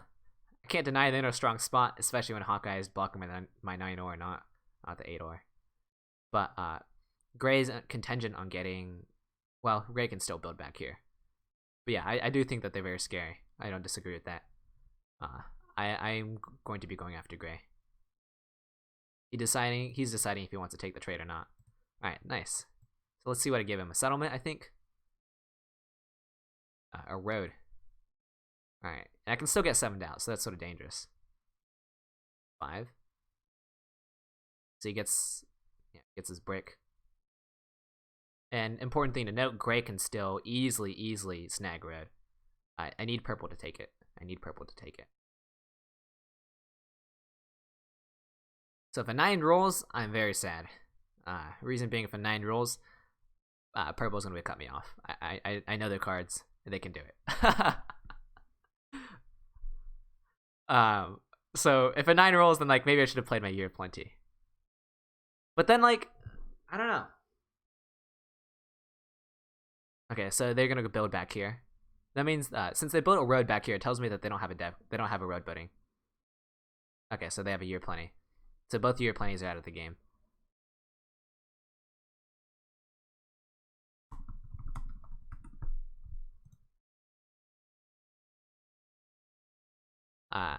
can't deny they're in a strong spot, especially when Hawkeye is blocking my 9 ore, not the 8 ore. But Gray's contingent on getting. Well, Gray can still build back here. But yeah, I do think that they're very scary. I don't disagree with that. I'm going to be going after Gray. He's deciding if he wants to take the trade or not. Alright, nice. So let's see what I give him. A settlement, I think? A road. Alright, and I can still get 7'd out, so that's sort of dangerous. 5. So he gets his brick. And important thing to note, Gray can still easily snag road. I need purple to take it. So if a 9 rolls, I'm very sad. Reason being, if a 9 rolls, purple's gonna cut me off. I know their cards, and they can do it. So if a 9 rolls, then like maybe I should have played my Year of Plenty. But then like, I don't know. Okay, so they're gonna go build back here. That means since they built a road back here, it tells me that they don't have a road building. Okay, so they have a Year of Plenty. So both Year of Plenties are out of the game. Alright,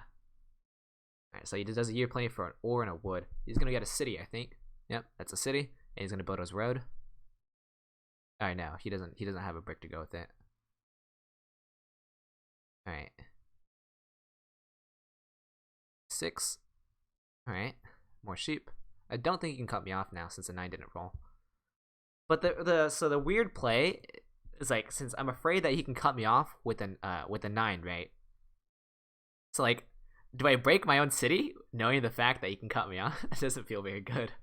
so he does a Year of Plenty for an ore and a wood. He's gonna get a city, I think. Yep, that's a city. And he's gonna build his road. Alright, no, he doesn't have a brick to go with it. Alright. 6. Alright. More sheep. I don't think he can cut me off now since the 9 didn't roll. But the weird play is like, since I'm afraid that he can cut me off with a 9, right? So like, do I break my own city knowing the fact that he can cut me off? It doesn't feel very good.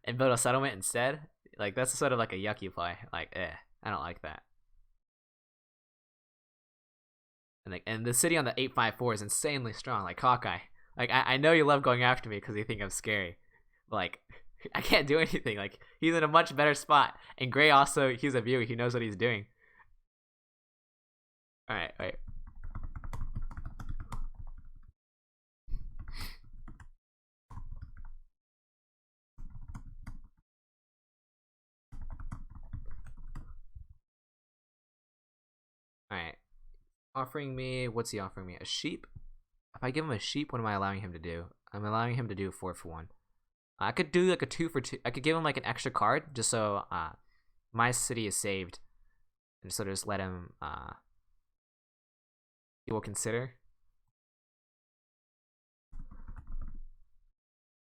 And build a settlement instead? Like, that's sort of like a yucky play. Like, I don't like that. And the city on the 854 is insanely strong, like Hawkeye. Like, I know you love going after me because you think I'm scary. But like, I can't do anything. Like, he's in a much better spot. And Gray also, he's a viewer. He knows what he's doing. Alright, wait. Alright. Offering me, what's he offering me? A sheep? If I give him a sheep, what am I allowing him to do? I'm allowing him to do 4 for 1. I could do like a 2 for 2. I could give him like an extra card just so my city is saved. And so just let him he will consider.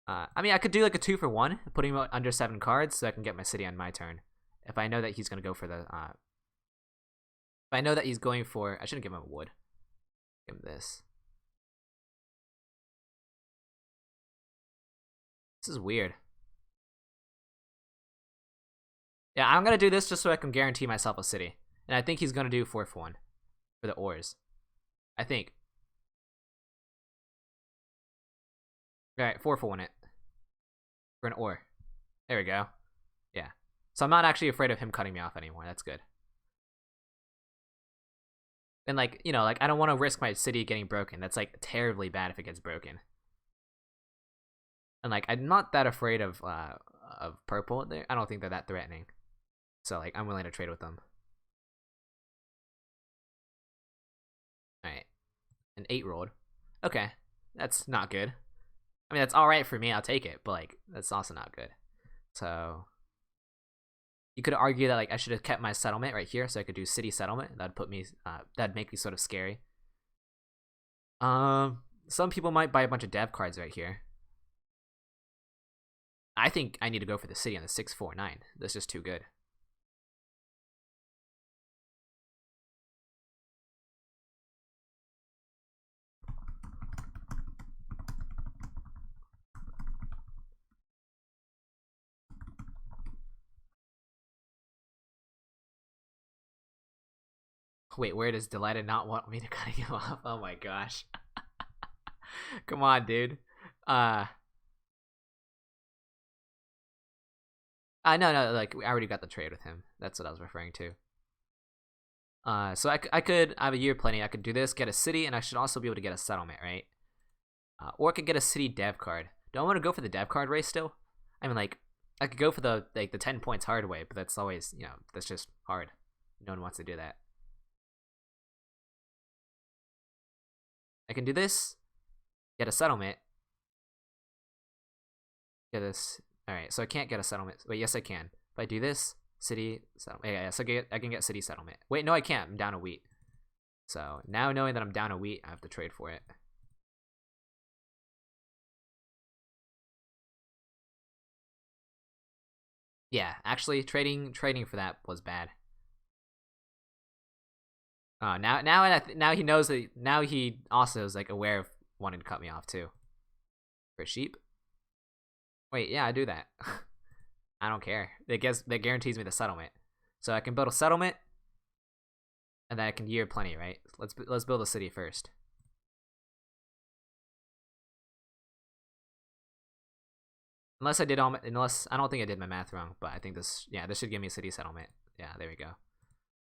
I mean, I could do like a 2 for 1, putting him under 7 cards so I can get my city on my turn. If I know that he's gonna go for the if I know that he's going for, I shouldn't give him a wood. Give him this. This is weird. Yeah, I'm gonna do this just so I can guarantee myself a city. And I think he's gonna do 4 for 1 for the ores. I think. Alright, 4 for 1 it. For an ore. There we go. Yeah. So I'm not actually afraid of him cutting me off anymore. That's good. And like, you know, like I don't want to risk my city getting broken. That's like terribly bad if it gets broken. And like I'm not that afraid of purple. I don't think they're that threatening. So like I'm willing to trade with them. Alright. An 8 rolled. Okay. That's not good. I mean, that's alright for me. I'll take it. But like, that's also not good. So you could argue that like I should have kept my settlement right here so I could do city settlement. That'd put me that'd make me sort of scary. Some people might buy a bunch of dev cards right here. I think I need to go for the city on the 649. That's just too good. Wait, where does DyLighted not want me to cut him off? Oh my gosh. Come on, dude. No, like I already got the trade with him. That's what I was referring to. So I have a year plenty. I could do this, get a city, and I should also be able to get a settlement, right? Or I could get a city dev card. Do I want to go for the dev card race still? I mean, like, I could go for the 10 points hard way, but that's always, you know, that's just hard. No one wants to do that. I can do this, get a settlement, get this. All right, so I can't get a settlement. Wait, yes I can. If I do this, city settlement. Yeah, so I can get city settlement. Wait, no, I can't. I'm down a wheat. So now knowing that I'm down a wheat, I have to trade for it. Yeah, actually, trading for that was bad. Now he knows that. Now he also is like aware of wanting to cut me off too. For sheep. Wait, yeah, I do that. I don't care. That guarantees me the settlement. So I can build a settlement, and then I can year plenty, right? Let's build a city first. Unless I don't think I did my math wrong, but I think this should give me a city settlement. Yeah, there we go.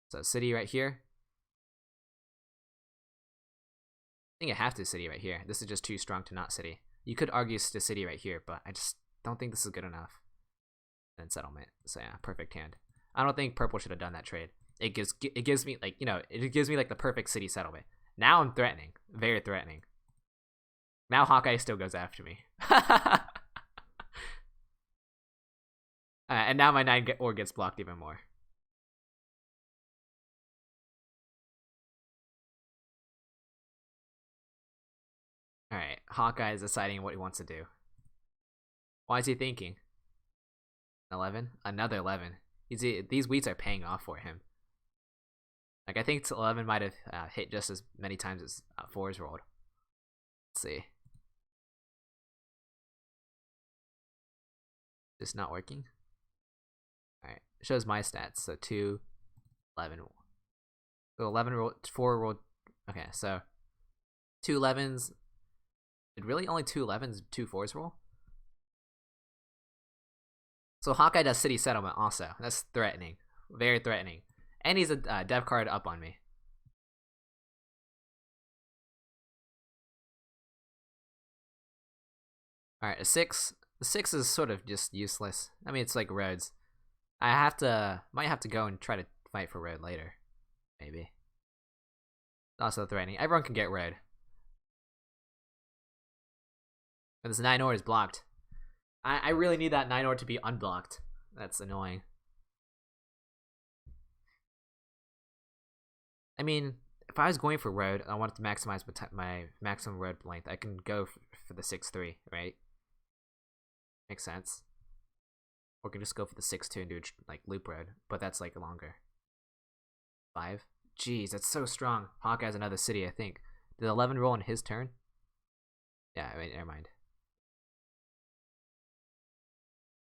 So city right here. I think I have to city right here. This is just too strong to not city. You could argue the city right here, but I just don't think this is good enough. And settlement. So yeah, perfect hand. I don't think purple should have done that trade. It gives me like, you know, it gives me like the perfect city settlement. Now I'm threatening, very threatening. Now Hawkeye still goes after me. And now my 9 ore gets blocked even more. Alright, Hawkeye is deciding what he wants to do. Why is he thinking? 11? Another 11. These wheats are paying off for him. Like, I think 11 might have hit just as many times as 4's rolled. Let's see. Just not working? Alright, it shows my stats. So 2, 11. So 11 rolled, 4 rolled. Okay, so 2 11s. Did really only 2 11s, 2 4s roll? So Hawkeye does city settlement also. That's threatening. Very threatening. And he's a dev card up on me. Alright, a 6. The 6 is sort of just useless. I mean, it's like roads. Might have to go and try to fight for road later. Maybe. Also threatening. Everyone can get road. But this 9 ore is blocked. I really need that 9 ore to be unblocked. That's annoying. I mean, if I was going for road, I wanted to maximize my maximum road length. I can go for the 6-3, right? Makes sense. Or I can just go for the 6-2 and do like loop road, but that's like longer. 5. Jeez, that's so strong. Hawkeye has another city, I think. Did 11 roll in his turn? Yeah, wait, never mind.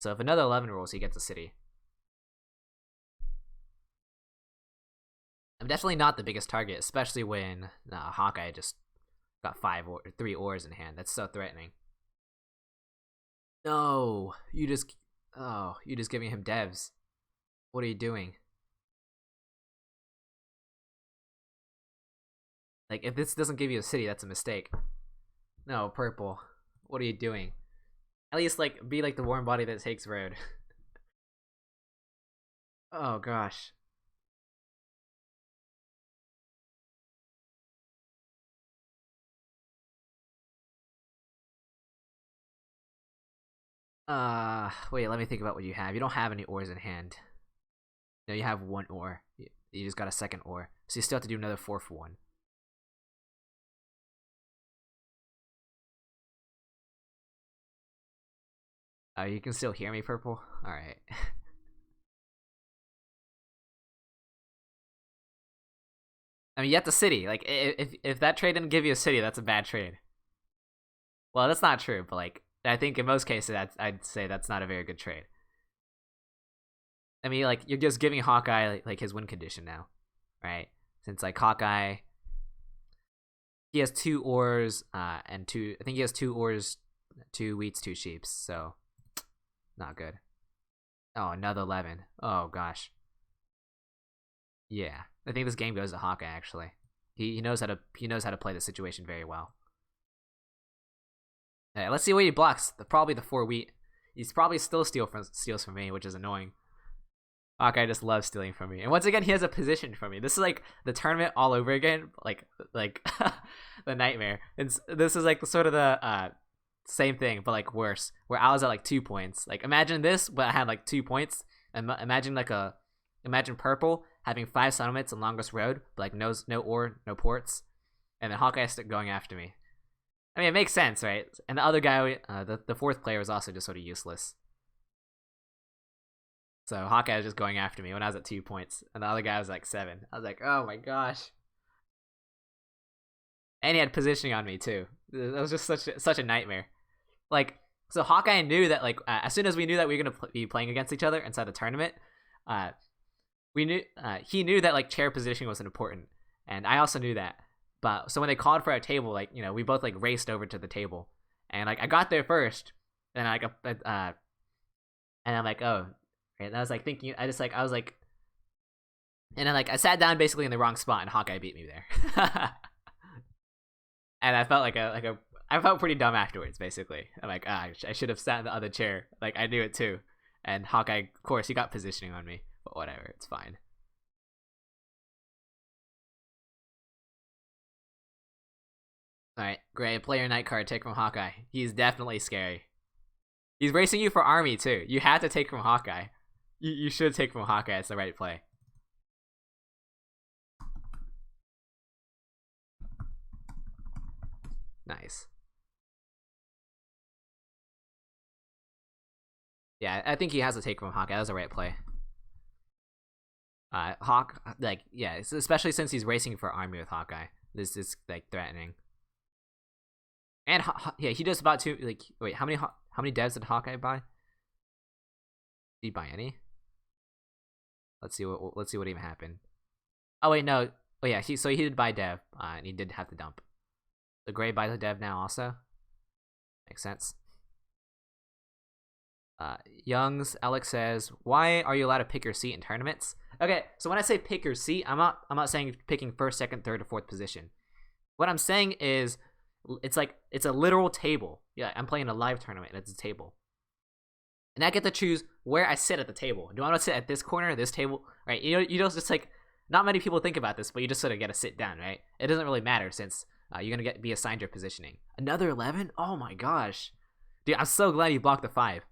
So if another 11 rolls, he gets a city. I'm definitely not the biggest target, especially when Hawkeye just got 3 ores in hand. That's so threatening. No, you just giving him devs. What are you doing? Like, if this doesn't give you a city, that's a mistake. No, purple. What are you doing? At least, like, be like the warm body that takes road. Oh, gosh. Wait, let me think about what you have. You don't have any ores in hand. No, you have 1 ore. You just got a second ore. So you still have to do another 4th one. You can still hear me, purple? Alright. I mean, you have the city. Like, if that trade didn't give you a city, that's a bad trade. Well, that's not true, but like, I think in most cases, I'd say that's not a very good trade. I mean, like, you're just giving Hawkeye like his win condition now, right? Since like Hawkeye, he has 2 ores, and 2. I think he has 2 ores, 2 wheats, 2 sheeps. So, not good. Oh, another 11. Oh gosh. Yeah, I think this game goes to Hawkeye. Actually, he knows how to play the situation very well. Yeah, let's see what he blocks. Probably the 4 wheat. He's probably still steals from me, which is annoying. Hawkeye just loves stealing from me, and once again, he has a position for me. This is like the tournament all over again, like the nightmare. And this is like sort of the same thing, but like worse. Where I was at like 2 points. Like imagine this, but I had like 2 points. And imagine purple having 5 settlements and longest road, but like no ore, no ports, and then Hawkeye going after me. I mean, it makes sense, right? And the other guy, the 4th player, was also just sort of useless. So Hawkeye was just going after me when I was at 2 points, and the other guy was like 7. I was like, oh my gosh. And he had positioning on me too. That was just such a nightmare. Like, so Hawkeye knew that like as soon as we knew that we were gonna be playing against each other inside the tournament, he knew that like chair positioning was important, and I also knew that. But so when they called for our table, like, you know, we both like raced over to the table, and like I got there first, and and I'm like, oh, right. And I was like thinking, I was like, and then like I sat down basically in the wrong spot, and Hawkeye beat me there. And I felt I felt pretty dumb afterwards. Basically, I'm like, I should have sat in the other chair. Like I knew it too, and Hawkeye, of course, he got positioning on me, but whatever, it's fine. Alright, great. Player night card, take from Hawkeye. He's definitely scary. He's racing you for army too. You have to take from Hawkeye. You should take from Hawkeye. It's the right play. Nice. Yeah, I think he has to take from Hawkeye. That was the right play. Like, yeah, especially since he's racing for army with Hawkeye. This is like threatening. And yeah, he just about to like. Wait, how many devs did Hawkeye buy? Did he buy any? Let's see what even happened. Oh wait, no. Oh yeah, he did buy dev, and he did have to dump. The gray buys the dev now also. Makes sense. Youngs Alex says, "Why are you allowed to pick your seat in tournaments?" Okay, so when I say pick your seat, I'm not saying picking 1st, 2nd, 3rd, or 4th position. What I'm saying is, it's a literal table. Yeah, I'm playing a live tournament, and it's a table. And I get to choose where I sit at the table. Do I want to sit at this corner, this table, right? You know, just like, not many people think about this, but you just sort of get to sit down, right? It doesn't really matter since you're gonna be assigned your positioning. Another 11? Oh my gosh, dude! I'm so glad you blocked the 5.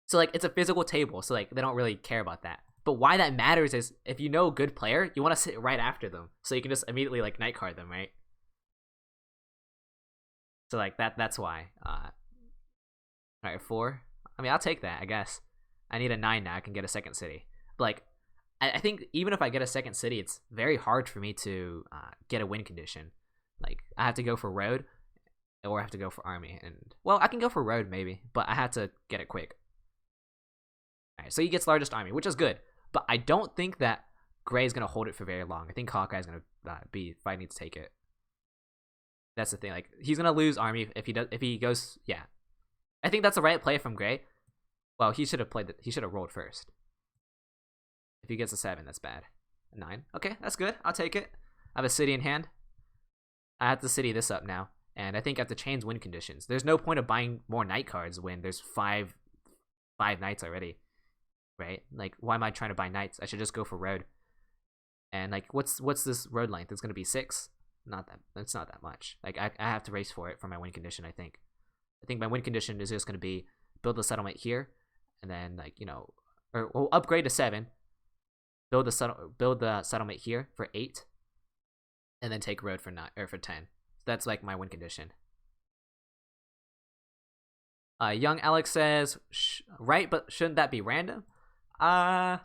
So like it's a physical table, so like they don't really care about that. But why that matters is if you know a good player, you want to sit right after them, so you can just immediately like night card them, right? So like that's why. Alright, 4. I mean, I'll take that, I guess. I need a 9 now. I can get a 2nd city. But like, I think even if I get a 2nd city, it's very hard for me to get a win condition. Like I have to go for road, or I have to go for army, and well, I can go for road maybe, but I have to get it quick. Alright, so he gets largest army, which is good. but I don't think that Gray is gonna hold it for very long. I think Hawkeye is gonna be fighting to take it. That's the thing. Like, he's gonna lose army if he does. If he goes, yeah. I think that's the right play from Gray. Well, he should have played. He should have rolled first. If he gets a 7, that's bad. A 9. Okay, that's good. I'll take it. I have a city in hand. I have to city this up now, and I think I have to change win conditions. There's no point of buying more knight cards when there's five knights already, right? Like, why am I trying to buy knights? I should just go for road. And like, what's this road length? It's gonna be 6. Not that. That's not that much. Like, I have to race for it for my win condition. I think my win condition is just gonna be build the settlement here, and then, like, you know, or we'll upgrade to 7. Build the settlement here for 8, and then take road for 9 or for 10. So that's like my win condition. Young Alex says, right, but shouldn't that be random? And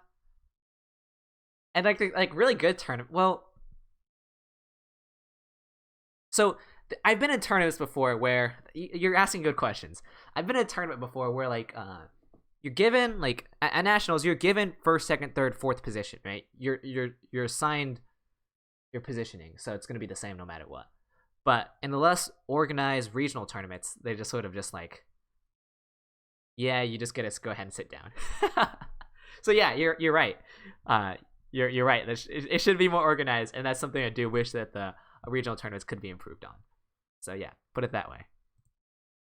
like really good tournament. Well, so I've been in tournaments before where you're asking good questions. I've been in a tournament before where, like, you're given, like, at nationals, you're given 1st, 2nd, 3rd, 4th position, right? You're assigned your positioning, so it's gonna be the same no matter what. But in the less organized regional tournaments, they just sort of just like, yeah, you just get to go ahead and sit down. So yeah, you're right. You're right. It should be more organized, and that's something I do wish that the regional tournaments could be improved on. So yeah, put it that way.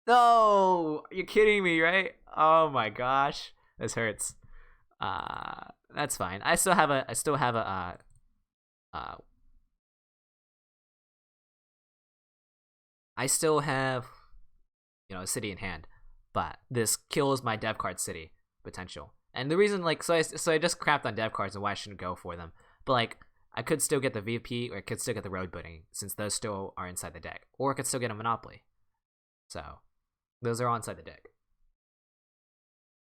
No, you're kidding me, right? Oh my gosh, this hurts. That's fine. I still have a a city in hand, but this kills my dev card city potential. And the reason, like, so I just crapped on dev cards and why I shouldn't go for them. But like, I could still get the VP, or I could still get the road building, since those still are inside the deck, or I could still get a monopoly. So those are all inside the deck.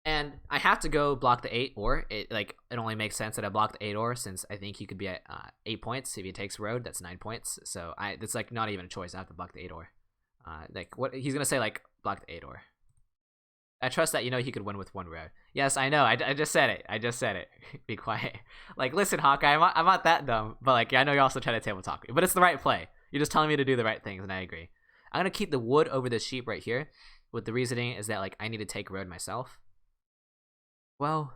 And I have to go block the 8 ore. It only makes sense that I block the 8 ore, since I think he could be at 8 points. If he takes road, that's 9 points. So it's like not even a choice. I have to block the 8 ore. Like, what he's gonna say, like, block the 8 ore. I trust that, you know, he could win with 1 road. Yes, I know. I just said it. Be quiet. Like, listen, Hawkeye, I'm not that dumb, but like, I know you're also trying to table talk me, but it's the right play. You're just telling me to do the right things, and I agree. I'm gonna keep the wood over the sheep right here, with the reasoning is that, like, I need to take road myself. Well,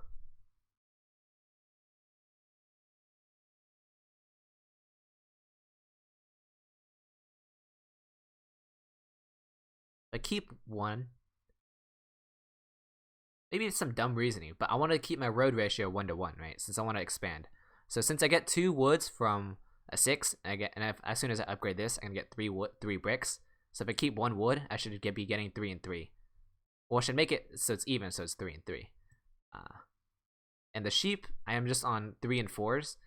I keep 1. Maybe it's some dumb reasoning, but I want to keep my road ratio 1-to-1, right? Since I want to expand. So since I get 2 woods from a 6, as soon as I upgrade this, I can get 3 bricks. So if I keep 1 wood, I should be getting 3 and 3. Well, I should make it so it's even, so it's 3 and 3. And the sheep, I am just on 3 and 4s,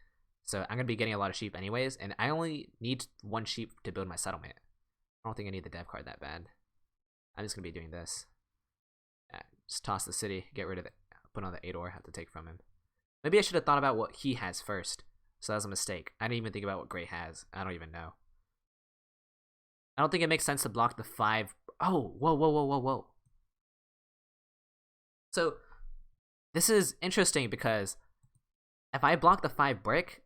so I'm gonna be getting a lot of sheep anyways. And I only need 1 sheep to build my settlement. I don't think I need the dev card that bad. I'm just gonna be doing this. Just toss the city, get rid of it, put on the 8 ore, have to take from him. Maybe I should have thought about what he has first. So that was a mistake. I didn't even think about what Gray has. I don't even know. I don't think it makes sense to block the 5. Oh, whoa. So this is interesting because if I block the 5 brick,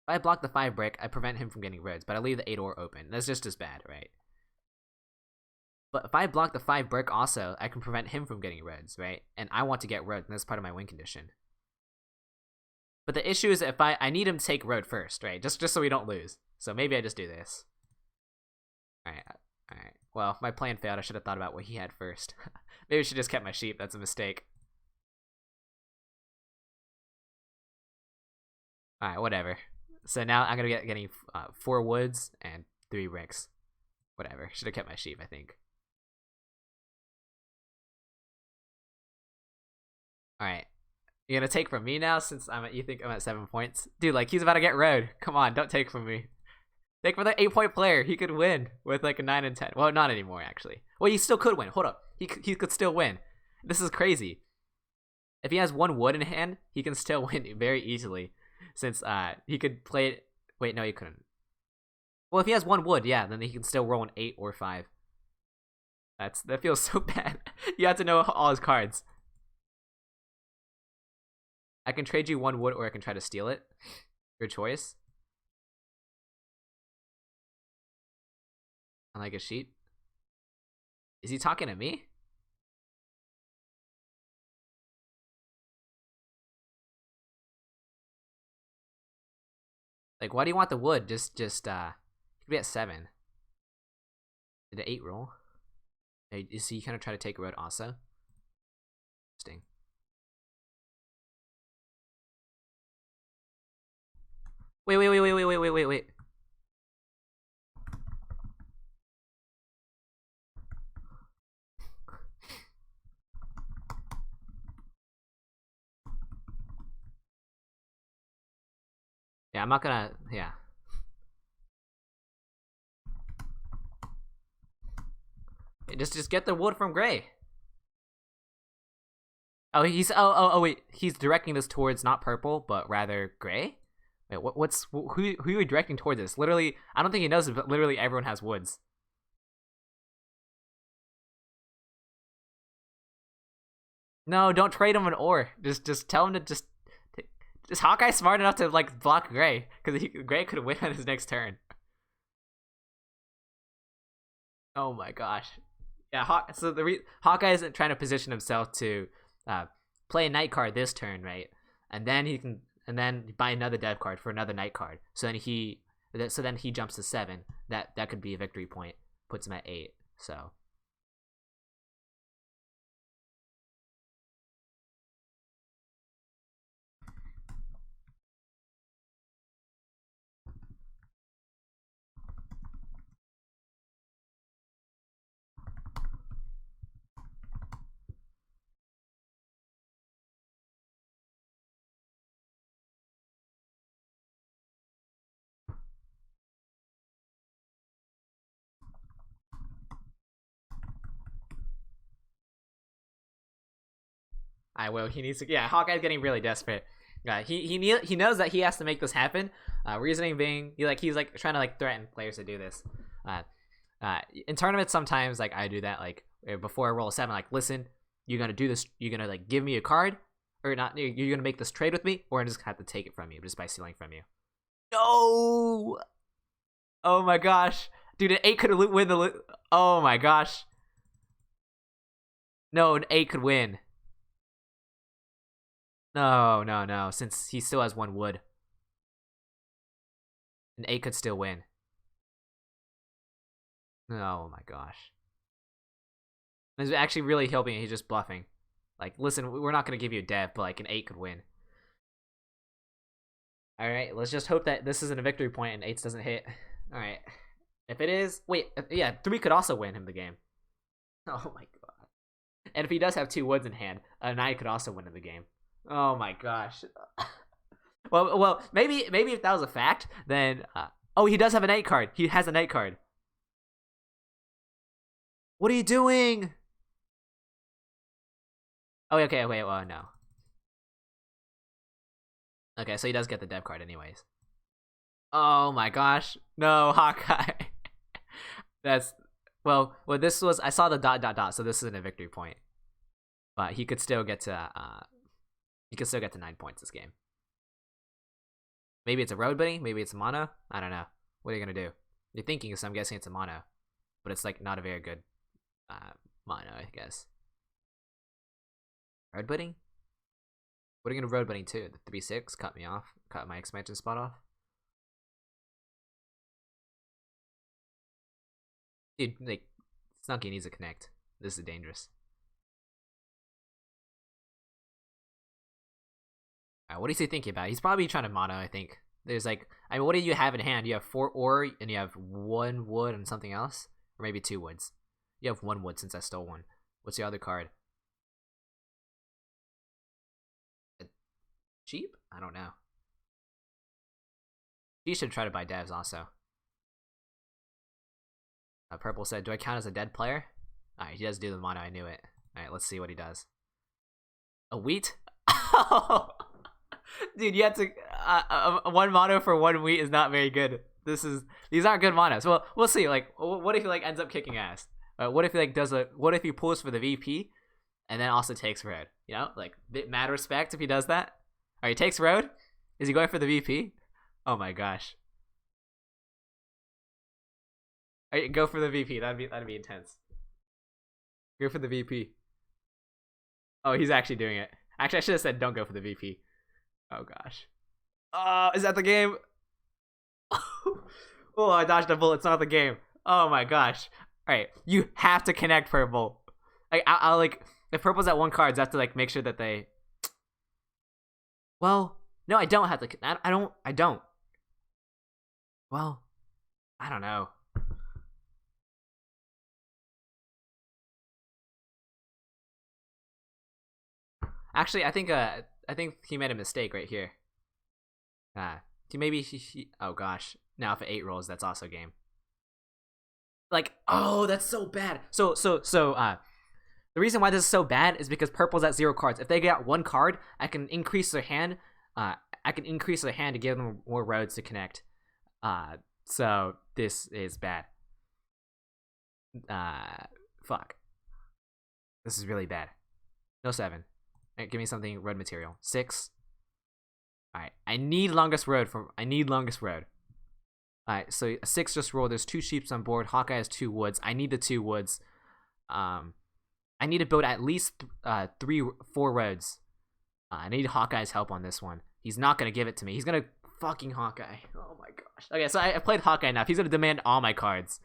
I prevent him from getting roads, but I leave the 8 ore open. That's just as bad, right? But if I block the 5 brick also, I can prevent him from getting roads, right? And I want to get roads, and that's part of my win condition. But the issue is if I need him to take road first, right? Just so we don't lose. So maybe I just do this. Alright. Well, my plan failed. I should have thought about what he had first. Maybe I should just kept my sheep. That's a mistake. Alright, whatever. So now I'm gonna getting 4 woods and 3 bricks. Whatever. Should have kept my sheep, I think. Alright. You're gonna take from me now since you think I'm at 7 points? Dude, like, he's about to get road. Come on, don't take from me. Take from the 8-point player. He could win with like a 9 and 10. Well, not anymore, actually. Well, he still could win. Hold up. He could still win. This is crazy. If he has 1 wood in hand, he can still win very easily. Since he could play it. Wait, no, he couldn't. Well, if he has 1 wood, yeah, then he can still roll an 8 or 5. That feels so bad. You have to know all his cards. I can trade you 1 wood, or I can try to steal it. Your choice. I like a sheet. Is he talking to me? Like, why do you want the wood? Just you could be at 7. Did the 8 roll? Is he kind of try to take a road also? Interesting. Wait. Yeah, I'm not gonna. Yeah. Just get the wood from Gray. Oh, wait. He's directing this towards not purple, but rather Gray. Wait, who are you directing towards this? Literally, I don't think he knows it, but literally everyone has woods. No, don't trade him an ore. Just tell him to just. Is Hawkeye smart enough to like block Gray? Because Gray could win on his next turn. Oh my gosh. Yeah, Hawkeye isn't trying to position himself to play a night card this turn, right? And then buy another dev card for another night card. So then he jumps to 7. That could be a victory point. Puts him at 8. So. I will. He needs to. Yeah, Hawkeye's getting really desperate. He knows that he has to make this happen. Reasoning being, he's trying to threaten players to do this. In tournaments sometimes I do that before I roll a 7. Listen, you're gonna do this. You're gonna give me a card, or not? You're gonna make this trade with me, or I just have to take it from you just by stealing from you. No. Oh my gosh, dude! An 8 could win the. Oh my gosh. No, an 8 could win. No. Since he still has 1 wood. An 8 could still win. Oh my gosh. It's actually really helping. He's just bluffing. Listen, we're not going to give you a dev, but an 8 could win. Alright, let's just hope that this isn't a victory point and 8 doesn't hit. Alright. If it is... Wait, yeah, 3 could also win him the game. Oh my god. And if he does have 2 woods in hand, a 9 could also win him the game. Oh my gosh. well, maybe if that was a fact, then oh, he does have a night card. He has a night card. What are you doing? Oh, okay. Wait. Well, no. Okay, so he does get the dev card, anyways. Oh my gosh, no, Hawkeye. That's this was. I saw the ... So this isn't a victory point, but he could still get to. You can still get to 9 points this game. Maybe it's a road buddy. Maybe it's a mono. I don't know. What are you gonna do? You're thinking, so I'm guessing it's a mono, but it's not a very good mono, I guess. Road buddy. What are you gonna road buddy to? The 3/6 cut me off. Cut my expansion spot off. Dude, Snunky needs to connect. This is dangerous. What is he thinking about? He's probably trying to mono, I think. There's what do you have in hand? You have 4 ore, and you have 1 wood and something else? Or maybe 2 woods. You have 1 wood since I stole 1. What's your other card? Cheap? I don't know. He should try to buy devs also. Purple said, do I count as a dead player? Alright, he does do the mono, I knew it. Alright, let's see what he does. A wheat? Dude, you have to 1 mono for 1 wheat is not very good. These aren't good monos. Well, we'll see. What if he ends up kicking ass? What if he like does a? What if he pulls for the VP, and then also takes road? You know, like mad respect if he does that. All right, he takes road. Is he going for the VP? Oh my gosh. All right, go for the VP. That'd be intense. Go for the VP. Oh, he's actually doing it. Actually, I should have said don't go for the VP. Oh gosh. Oh, is that the game? Oh, I dodged a bullet. It's not the game. Oh my gosh. All right, you have to connect purple. Like I'll like if purple's at one card, I have to like make sure that they. Well, no, I don't have to. I don't. Well, I don't know. Actually, I think he made a mistake right here. Maybe he oh gosh. Now if 8 rolls, that's also game. Like, oh, that's so bad. So the reason why this is so bad is because purple's at 0 cards. If they get 1 card, I can increase their hand. I can increase their hand to give them more roads to connect. So this is bad. Fuck. This is really bad. No 7. Right, give me something road material. 6. Alright, I need longest road. Alright, so a 6 just rolled. There's 2 sheeps on board. Hawkeye has 2 woods. I need the 2 woods. I need to build at least 4 roads. I need Hawkeye's help on this one. He's not gonna give it to me. He's gonna fucking Hawkeye. Oh my gosh. Okay, so I played Hawkeye enough. He's gonna demand all my cards.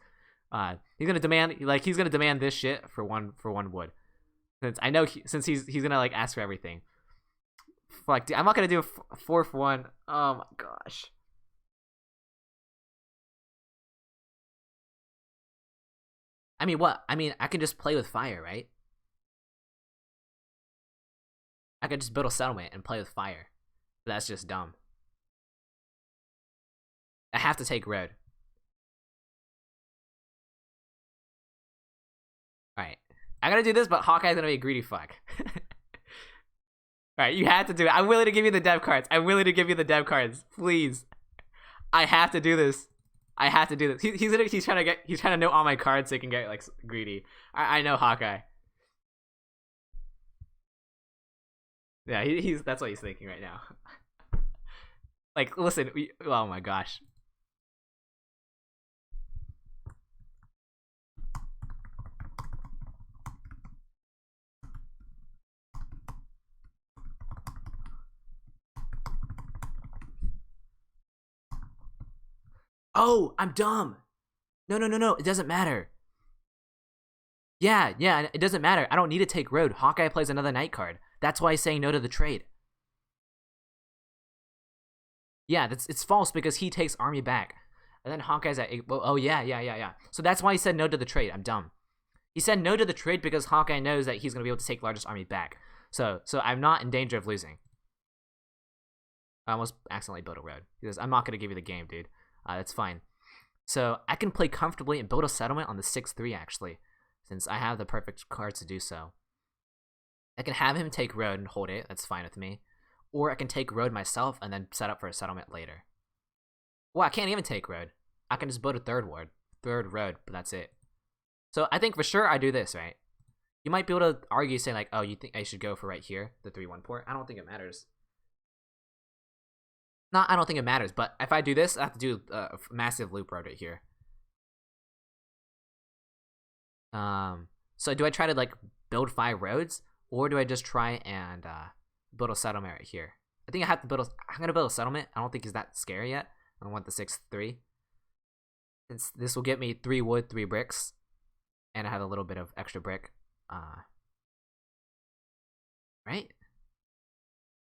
He's gonna demand this shit for one wood. Since I know since he's gonna like ask for everything. Fuck, dude, I'm not gonna do a 4 for 1. Oh my gosh. I mean, what? I mean, I can just play with fire, right? I could just build a settlement and play with fire. But that's just dumb. I have to take road. Alright. I gotta do this, but Hawkeye's gonna be a greedy fuck. Alright, you have to do it. I'm willing to give you the dev cards. Please. I have to do this. He's trying to know all my cards so he can get like greedy. I know Hawkeye. Yeah, he's that's what he's thinking right now. Like, listen, oh my gosh. Oh, I'm dumb. No. It doesn't matter. Yeah, it doesn't matter. I don't need to take road. Hawkeye plays another night card. That's why he's saying no to the trade. Yeah, it's false because he takes army back. And then Hawkeye's at 8. Oh, yeah. So that's why he said no to the trade. I'm dumb. He said no to the trade because Hawkeye knows that he's going to be able to take largest army back. So I'm not in danger of losing. I almost accidentally built a road. He goes, I'm not going to give you the game, dude. That's fine. So I can play comfortably and build a settlement on the 6-3, actually, since I have the perfect cards to do so. I can have him take road and hold it. That's fine with me. Or I can take road myself and then set up for a settlement later. Well, I can't even take road. I can just build a third road, but that's it. So I think for sure I do this, right? You might be able to argue saying like, oh, you think I should go for right here, the 3-1 port? I don't think it matters. I don't think it matters, but if I do this, I have to do a massive loop road right here. So do I try to like build 5 roads, or do I just try and build a settlement right here? I think I have to build. I'm gonna build a settlement. I don't think it's that scary yet. I want the 6-3. Since this will get me 3 wood, 3 bricks, and I have a little bit of extra brick. Right?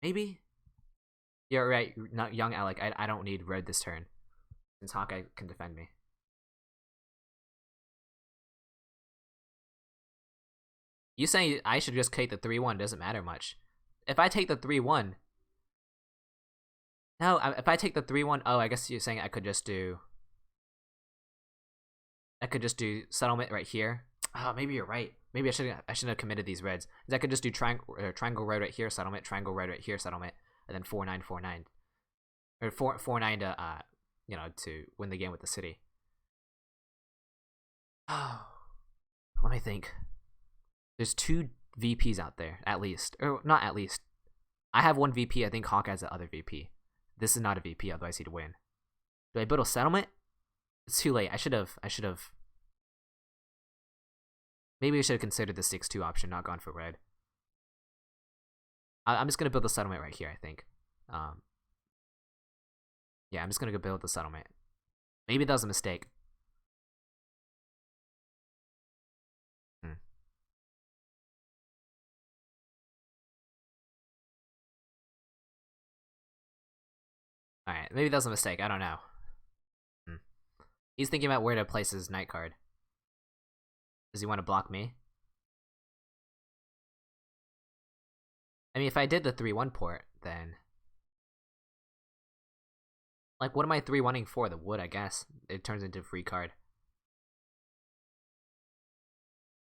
Maybe. You're right, not young Alec. I don't need red this turn, since Hawkeye can defend me. You saying I should just take the 3-1 doesn't matter much. If I take the 3-1, no. If I take the 3-1, oh, I guess you're saying I could just do. I could just do settlement right here. Oh, maybe you're right. Maybe I shouldn't have committed these reds. I could just do triangle road right here, settlement. Triangle road right here, settlement. And then 4-9, 4-9, or 4-9 to to win the game with the city. Oh, Let me think. There's 2 VPs out there, at least. Or not at least. I have 1 VP, I think Hawkeye's the other VP. This is not a VP, otherwise he'd win. Do I build a settlement? It's too late. I should have. Maybe I should have considered the 6-2 option, not gone for red. I'm just going to build the settlement right here, I think. Yeah, I'm just going to go build the settlement. Maybe that was a mistake. Alright, maybe that was a mistake. I don't know. He's thinking about where to place his knight card. Does he want to block me? I mean, if I did the 3-1 port, then... Like, what am I 3-1ing for? The wood, I guess. It turns into a free card.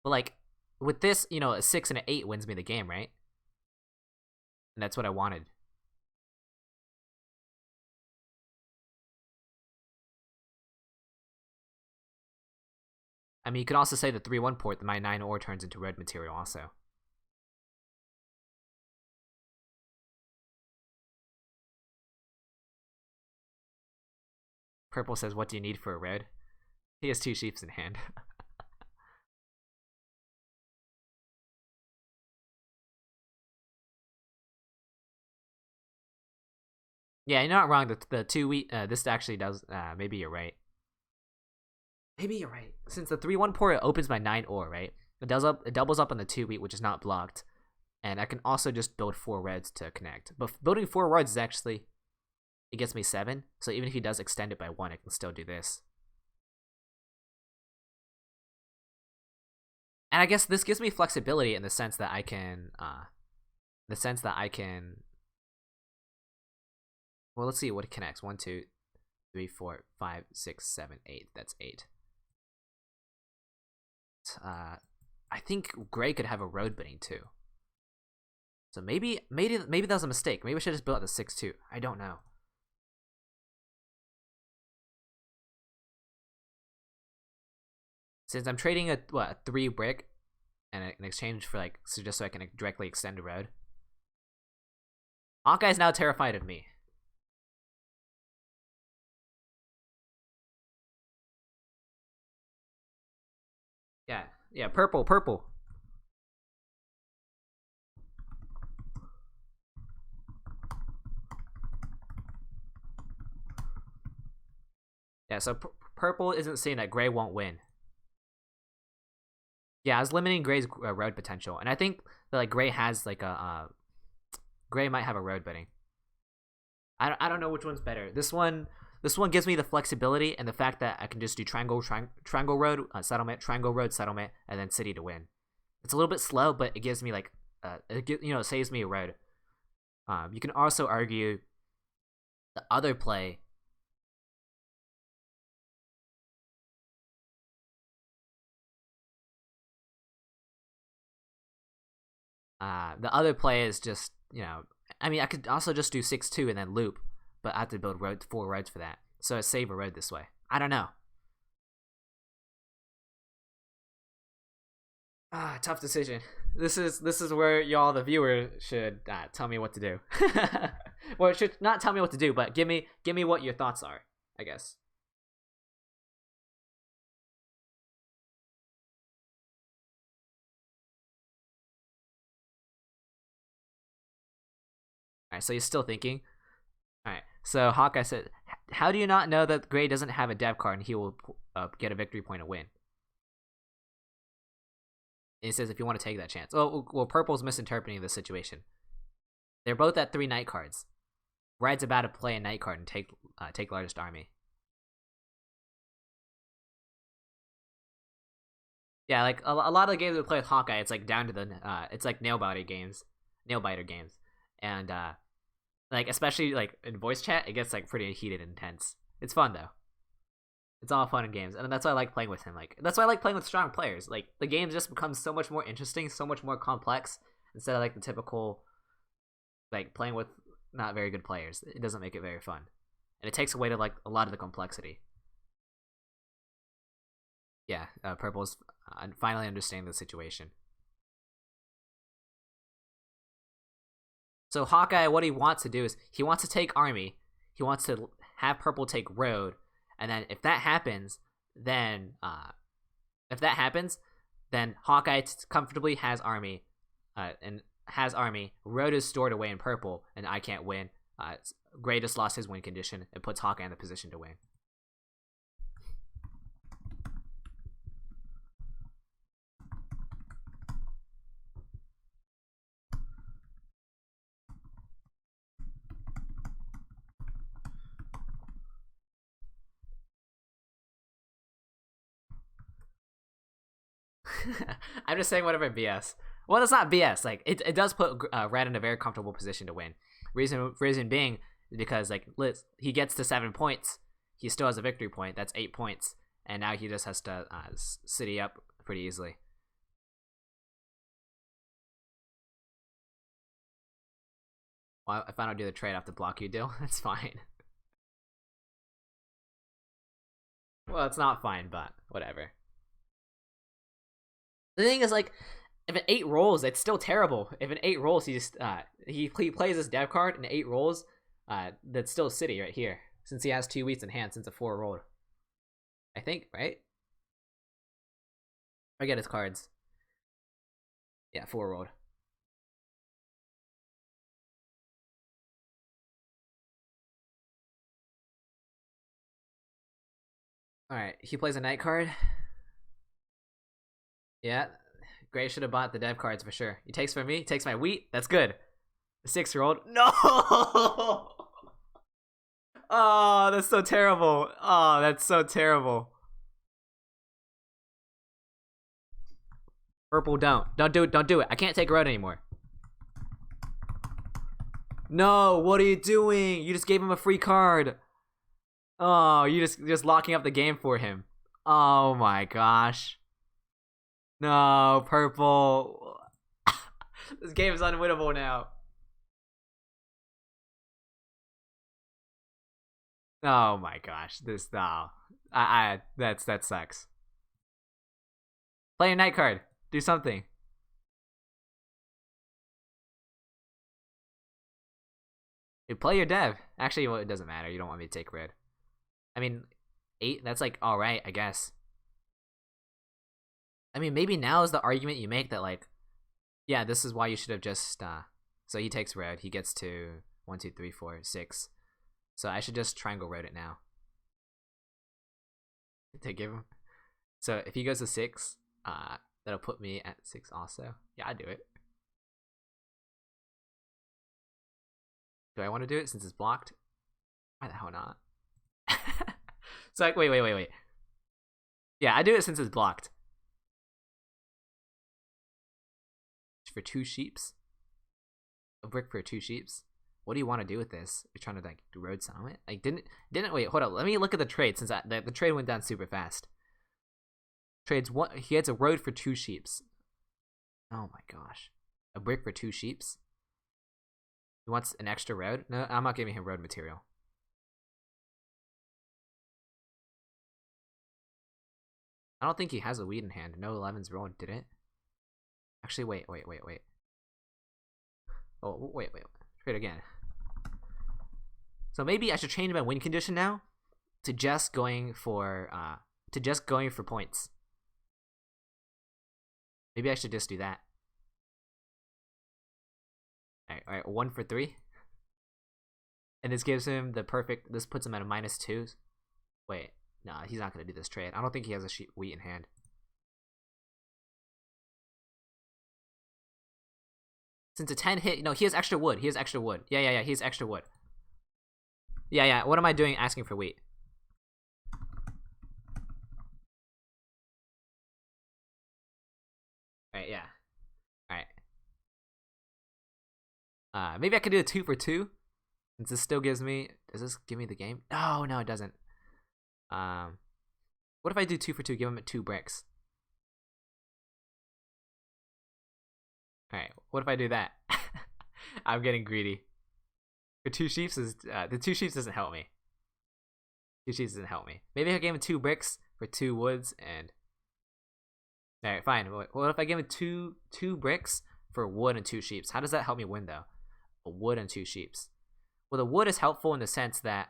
But, like, with this, you know, a 6 and an 8 wins me the game, right? And that's what I wanted. I mean, you could also say the 3-1 port that my 9 ore turns into red material also. Purple says, what do you need for a red? He has 2 sheeps in hand. Yeah, you're not wrong. The 2 wheat, this actually does, maybe you're right. Maybe you're right. Since the 3-1 port opens my 9 ore, right? It doubles up on the 2 wheat, which is not blocked. And I can also just build 4 reds to connect. But building 4 reds is actually, it gets me 7. So even if he does extend it by 1, I can still do this. And I guess this gives me flexibility in the sense that I can, well, let's see what it connects. 1, 2, 3, 4, 5, 6, 7, 8. That's 8. I think gray could have a road bidding too. So maybe that was a mistake. Maybe I should just build out the 6-2. I don't know. Since I'm trading a 3 brick, and in exchange for like just so I can directly extend a road. Hawkeye's now terrified of me. Yeah, purple. Yeah, so purple isn't saying that gray won't win. Yeah, I was limiting gray's road potential, and I think that like gray has like a gray might have a road bidding. I don't know which one's better. This one gives me the flexibility and the fact that I can just do triangle road settlement, triangle road settlement, and then city to win. It's a little bit slow, but it gives me like it saves me a road. You can also argue the other play. The other play is just, I mean, I could also just do 6-2 and then loop, but I have to build 4 roads for that. So I save a road this way. I don't know. Tough decision. This is where y'all, the viewer, should tell me what to do. Well, it should not tell me what to do, but give me what your thoughts are, I guess. Alright, so he's still thinking. Alright, so Hawkeye said, how do you not know that Gray doesn't have a dev card and he will get a victory point and win? And he says if you want to take that chance. Oh, well, Purple's misinterpreting the situation. They're both at 3 knight cards. Red's about to play a knight card and take largest army. Yeah, like a lot of the games we play with Hawkeye, it's like down to the it's like nail biter games, and like especially like in voice chat, it gets like pretty heated and intense. It's fun though. It's all fun in games, and that's why I like playing with him. Like that's why I like playing with strong players. Like the games just become so much more interesting, so much more complex instead of like the typical like playing with not very good players. It doesn't make it very fun, and it takes away to like a lot of the complexity. Yeah, purple's finally understanding the situation. So Hawkeye, what he wants to do is he wants to take army. He wants to have purple take road, and then if that happens, then Hawkeye comfortably has army, and has army. Road is stored away in purple, and I can't win. Gray just lost his win condition. It puts Hawkeye in the position to win. I'm just saying whatever BS. Well, it's not BS. Like it does put Red in a very comfortable position to win. Reason being is because like he gets to 7 points, he still has a victory point. That's 8 points, and now he just has to city up pretty easily. Well, if I don't do the trade, I have to block you, Dill. That's fine. Well, it's not fine, but whatever. The thing is, like, if an 8 rolls, it's still terrible. If an 8 rolls, he just he plays his dev card and 8 rolls. That's still city right here, since he has 2 wheats in hand since a 4 rolled. I think, right? I get his cards. Yeah, 4 rolled. All right, he plays a night card. Yeah, Gray should have bought the dev cards for sure. He takes from me, takes my wheat. That's good. The 6-year-old. No! Oh, that's so terrible. Oh, that's so terrible. Purple, don't do it. Don't do it. I can't take road anymore. No, what are you doing? You just gave him a free card. Oh, you just locking up the game for him. Oh my gosh. No, purple. This game is unwinnable now. Oh my gosh, this that sucks. Play a night card. Do something. You play your dev. Actually, well, it doesn't matter. You don't want me to take red. I mean, 8. That's like all right, I guess. I mean, maybe now is the argument you make that like, yeah, this is why you should have just. So he takes red. He gets to 1, 2, 3, 4, 6. So I should just triangle road it now. To give him. So if he goes to 6, that'll put me at 6 also. Yeah, I do it. Do I want to do it since it's blocked? Why the hell not? So like, wait. Yeah, I do it since it's blocked. For 2 sheeps. A brick for 2 sheeps. What do you want to do with this? You're trying to like road sum it? Like didn't wait, hold up. Let me look at the trade since the trade went down super fast. Trades one. He gets a road for 2 sheeps. Oh my gosh. A brick for 2 sheeps. He wants an extra road? No, I'm not giving him road material. I don't think he has a weed in hand. No 11's rolled, did it? Actually, wait. Oh, wait. Trade again. So maybe I should change my win condition now to just going for points. Maybe I should just do that. All right, 1 for 3. And this gives him the perfect. This puts him at a -2. Wait, no, he's not gonna do this trade. I don't think he has a wheat in hand. Since a 10 hit, no, he has extra wood. Yeah, he has extra wood. Yeah. What am I doing asking for wheat? Alright, yeah. Alright. Maybe I could do a 2 for 2. Since this still gives me. Does this give me the game? No, it doesn't. What if I do 2 for 2? Give him 2 bricks. Alright, what if I do that? I'm getting greedy. For 2 sheeps is the 2 sheeps doesn't help me. 2 sheeps doesn't help me. Maybe I gave him 2 bricks for 2 woods and All right, fine. What if I give him two bricks for wood and 2 sheeps? How does that help me win though? A wood and 2 sheeps. Well, the wood is helpful in the sense that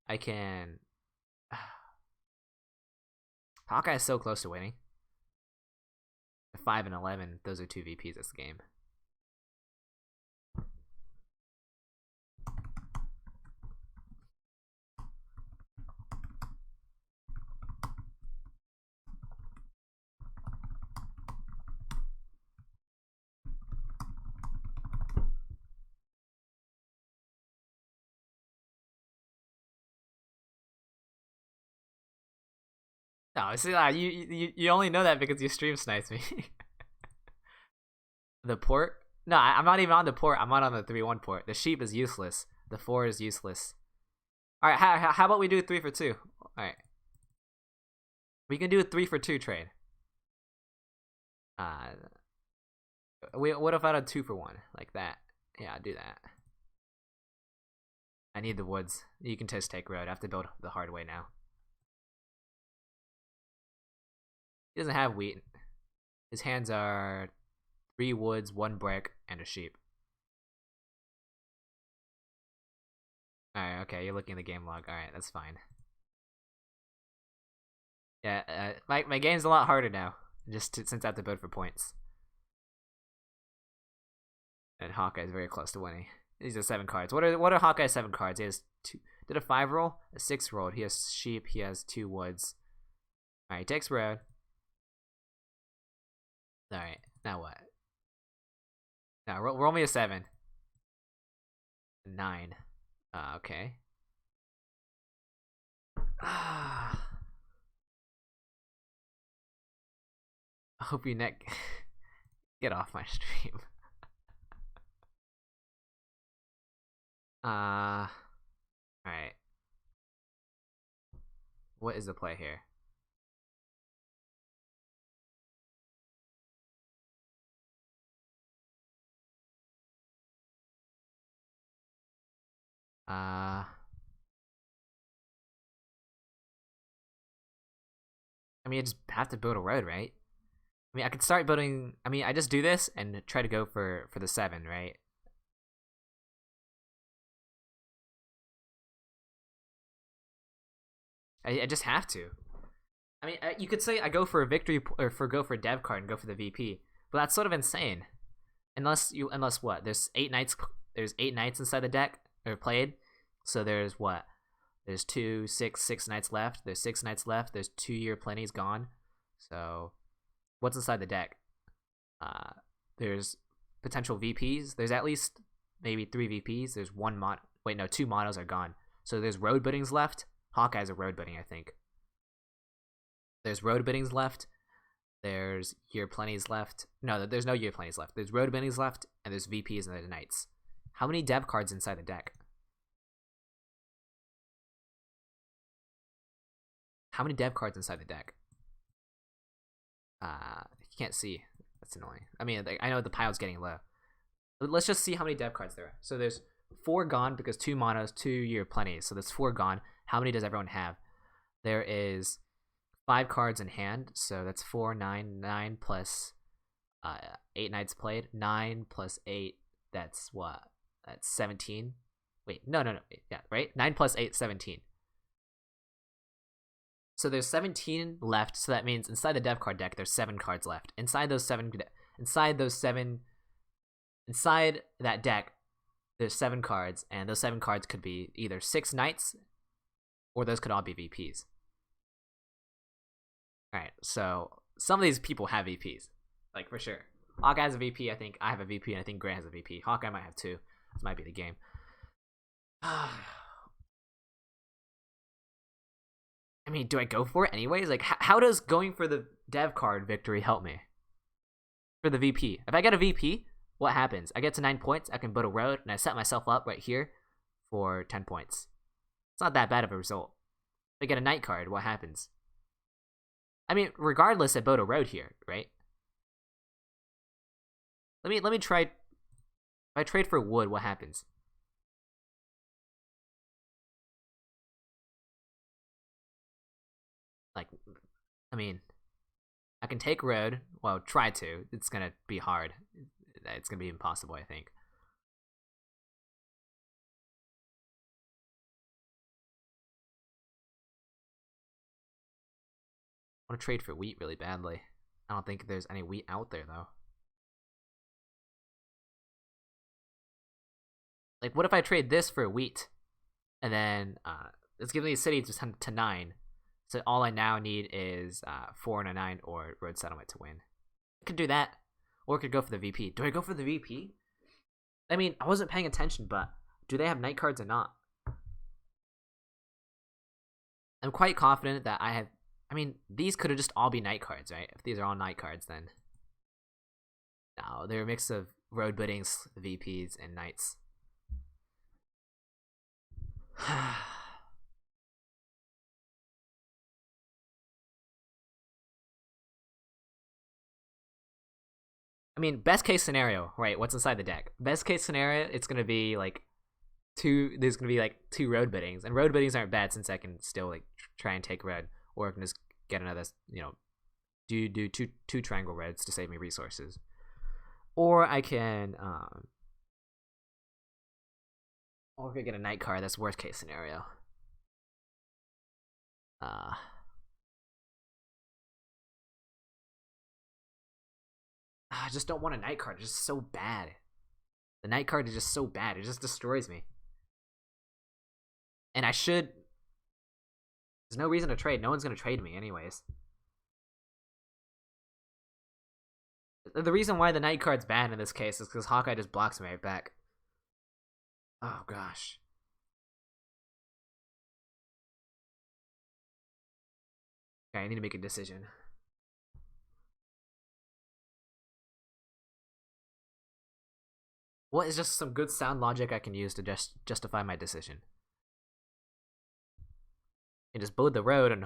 I can. Hawkeye is so close to winning. 5 and 11. Those are 2 VPs this game. No, see, you only know that because you stream snipes me. The port? No, I'm not even on the port. I'm not on the 3-1 port. The sheep is useless. The 4 is useless. All right, how about we do 3 for 2? All right, we can do a 3 for 2 trade. What if I had a 2 for 1 like that? Yeah, I'd do that. I need the woods. You can just take road. I have to build the hard way now. He doesn't have wheat. His hands are 3 woods, 1 brick, and a sheep. Alright, okay, you're looking at the game log. Alright, that's fine. Yeah, my game's a lot harder now, since I have to build for points. And Hawkeye's very close to winning. These are 7 cards. What are Hawkeye's 7 cards? He has 2. Did a 5 roll, a 6 roll. He has sheep. He has 2 woods. Alright, he takes road. Alright, now what? Now roll me a 7. 9. Okay. I hope you get off my stream. Alright. What is the play here? I mean, I just have to build a road, right? I mean, I could start building. I mean, I just do this and try to go for the 7, right? I just have to. I mean, you could say I go for a victory or go for a dev card and go for the VP, but that's sort of insane. Unless what? There's 8 knights. There's 8 knights inside the deck or played. So there's what? There's 2, 6 knights left. There's 6 knights left. There's 2 year plenty's gone. So what's inside the deck? There's potential VPs. There's at least maybe 3 VPs. There's 1 mod. Wait, no, 2 monos are gone. So there's road biddings left. Hawkeye's a road bidding, I think. There's road biddings left. There's year plenties left. No, there's no year plenties left. There's road biddings left, and there's VPs and there's knights. How many dev cards inside the deck? How many dev cards inside the deck? You can't see. That's annoying. I mean, I know the pile's getting low. But let's just see how many dev cards there are. So there's 4 gone because 2 monos, 2 year plenties. So there's 4 gone. How many does everyone have? There is 5 cards in hand. So that's 4, 9 plus 8 knights played. 9 plus 8. That's what? That's 17. Wait, no. Yeah, right? 9 plus 8, 17. So there's 17 left, so that means inside the dev card deck there's 7 cards left. Inside that deck there's 7 cards, and those 7 cards could be either 6 knights or those could all be VPs. Alright, so some of these people have VPs. Like for sure. Hawkeye has a VP, I think I have a VP, and I think Grant has a VP. Hawkeye might have 2. This might be the game. I mean, do I go for it anyways? Like, how does going for the dev card victory help me? For the VP. If I get a VP, what happens? I get to 9 points, I can build a road, and I set myself up right here for 10 points. It's not that bad of a result. If I get a knight card, what happens? I mean, regardless, I build a road here, right? Let me try. If I trade for wood, what happens? Like, I mean, I can take road. Well, try to. It's gonna be hard. It's gonna be impossible, I think. I want to trade for wheat really badly. I don't think there's any wheat out there, though. Like, what if I trade this for wheat? And then, it's giving me a city to 9. So all I now need is 4 and a 9 or road settlement to win. I could do that. Or I could go for the VP. Do I go for the VP? I mean, I wasn't paying attention, but do they have night cards or not? I'm quite confident that I have... I mean, these could have just all be night cards, right? If these are all night cards, then... No, they're a mix of road biddings, VPs, and knights. I mean, best case scenario, right? What's inside the deck? Best case scenario, it's gonna be like there's gonna be like 2 road biddings, and road biddings aren't bad since I can still like try and take red, or I can just get another, you know, do two triangle reds to save me resources, or I can or I could get a night card. That's worst case scenario. I just don't want a night card. It's just so bad. The night card is just so bad. It just destroys me. And I should... There's no reason to trade. No one's going to trade me anyways. The reason why the night card's bad in this case is because Hawkeye just blocks me right back. Oh, gosh. Okay, I need to make a decision. What is just some good sound logic I can use to justify my decision? And just build the road and,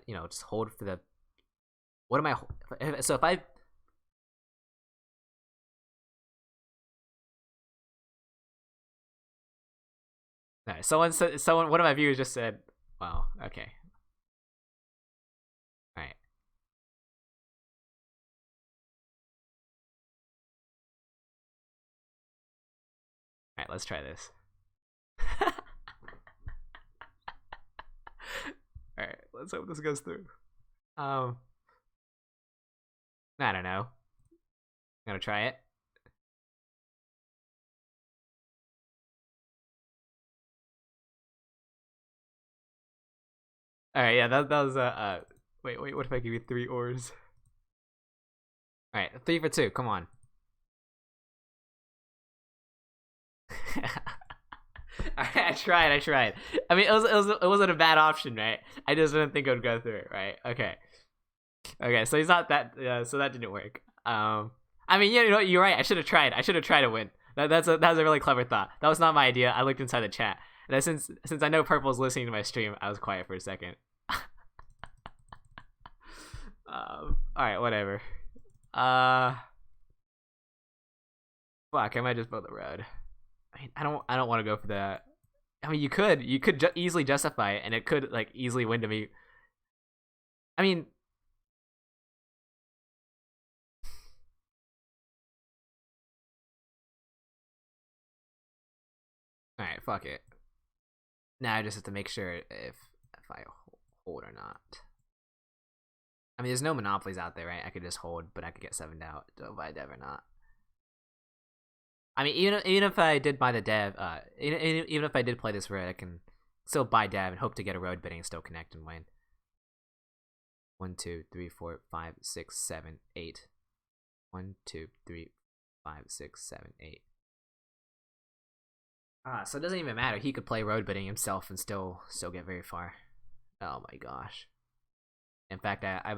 you know, just hold for the... What am I... So if I... Alright, someone, one of my viewers just said, wow, okay. Alright. Alright, let's try this. Alright, let's hope this goes through. I don't know. I'm gonna try it. Alright, yeah, that was wait, what if I give you 3 ores? Alright, 3 for 2, come on. I tried. I mean, it wasn't a bad option, right? I just didn't think it would go through, right? Okay, so he's not that, so that didn't work. I mean, you know, you're right. I should have tried to win. That was a really clever thought. That was not my idea. I looked inside the chat, and since I know Purple's listening to my stream, I was quiet for a second. All right, whatever. Fuck, I might just build the road. I mean, I don't want to go for that. I mean, you could easily justify it, and it could like easily win to me. I mean, all right, fuck it. Now I just have to make sure if I hold or not. I mean, there's no monopolies out there, right? I could just hold, but I could get 7'd out. Do I buy dev or not? I mean, even if I did buy the dev, even if I did play this road, I can still buy dev and hope to get a road bidding and still connect and win. 1, 2, 3, 4, 5, 6, 7, 8. 1, 2, 3, 5, 6, 7, 8. So it doesn't even matter. He could play road bidding himself and still get very far. Oh my gosh. In fact, I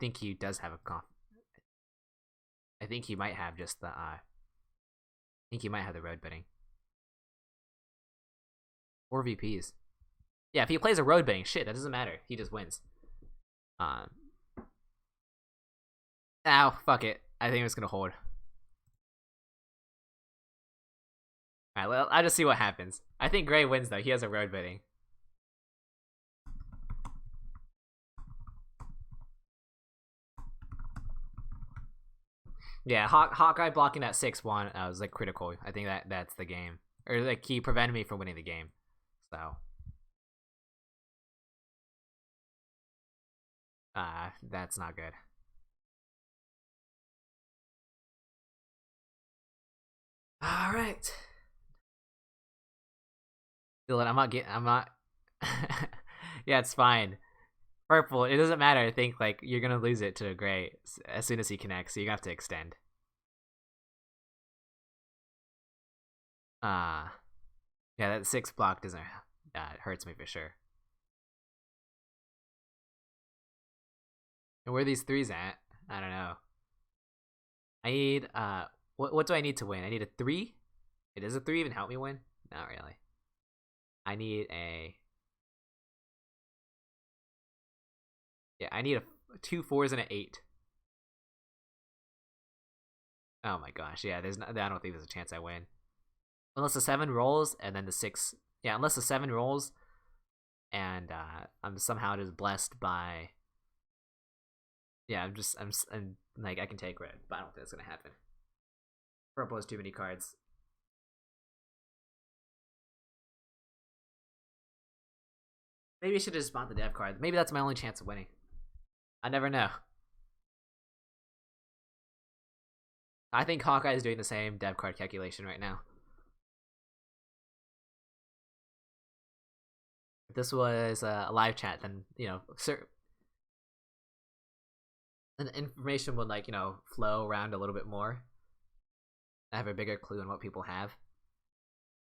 think he does have a I think he might have just the I think he might have the road bidding. Or VPs. Yeah, if he plays a road bidding, shit, that doesn't matter. He just wins. Ow, fuck it. I think I'm just gonna hold. Alright, well, I'll just see what happens. I think Gray wins though. He has a road bidding. Yeah, Hawkeye blocking that 6-1 was like critical. I think that's the game, or like he prevented me from winning the game. So, that's not good. All right, Dylan, I'm not. Yeah, it's fine. Purple, it doesn't matter. I think like you're gonna lose it to a gray as soon as he connects, so you have to extend. Uh yeah, that 6 block doesn't. It hurts me for sure. And where are these 3s at? I don't know. I need what do I need to win? I need a 3. It is a 3 even help me win? Not really. I need a I need a 2 4s and an 8. Oh my gosh, yeah. I don't think there's a chance I win unless the 7 rolls and then the 6. Yeah, unless the 7 rolls and I'm somehow just blessed by. Yeah, I'm like I can take red, but I don't think that's gonna happen. Purple has too many cards. Maybe I should just spawn the dev card. Maybe that's my only chance of winning. I never know. I think Hawkeye is doing the same dev card calculation right now. If this was a live chat, then and information would flow around a little bit more. I have a bigger clue on what people have.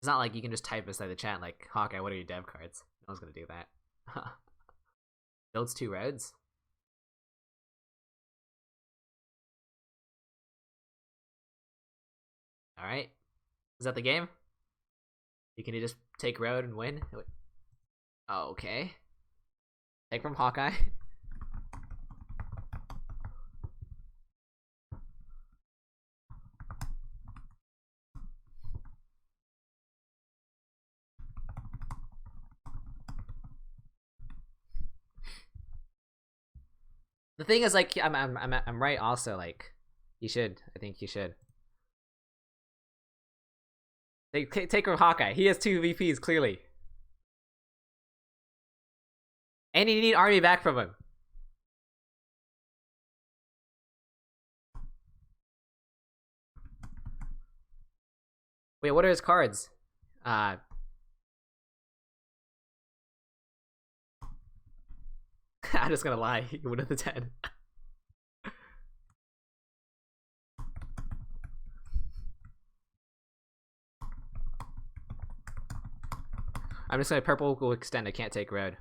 It's not like you can just type inside the chat like, Hawkeye, what are your dev cards? No one's gonna do that. Builds 2 reds. Alright. Is that the game? Can you just take road and win? Oh, okay. Take from Hawkeye. The thing is, like, I'm right. Also, like, you should. I think you should take from Hawkeye. He has 2 VPs clearly, and you need army back from him. Wait, what are his cards? I'm just gonna lie. He would have the 10. I'm just gonna purple will extend. I can't take red.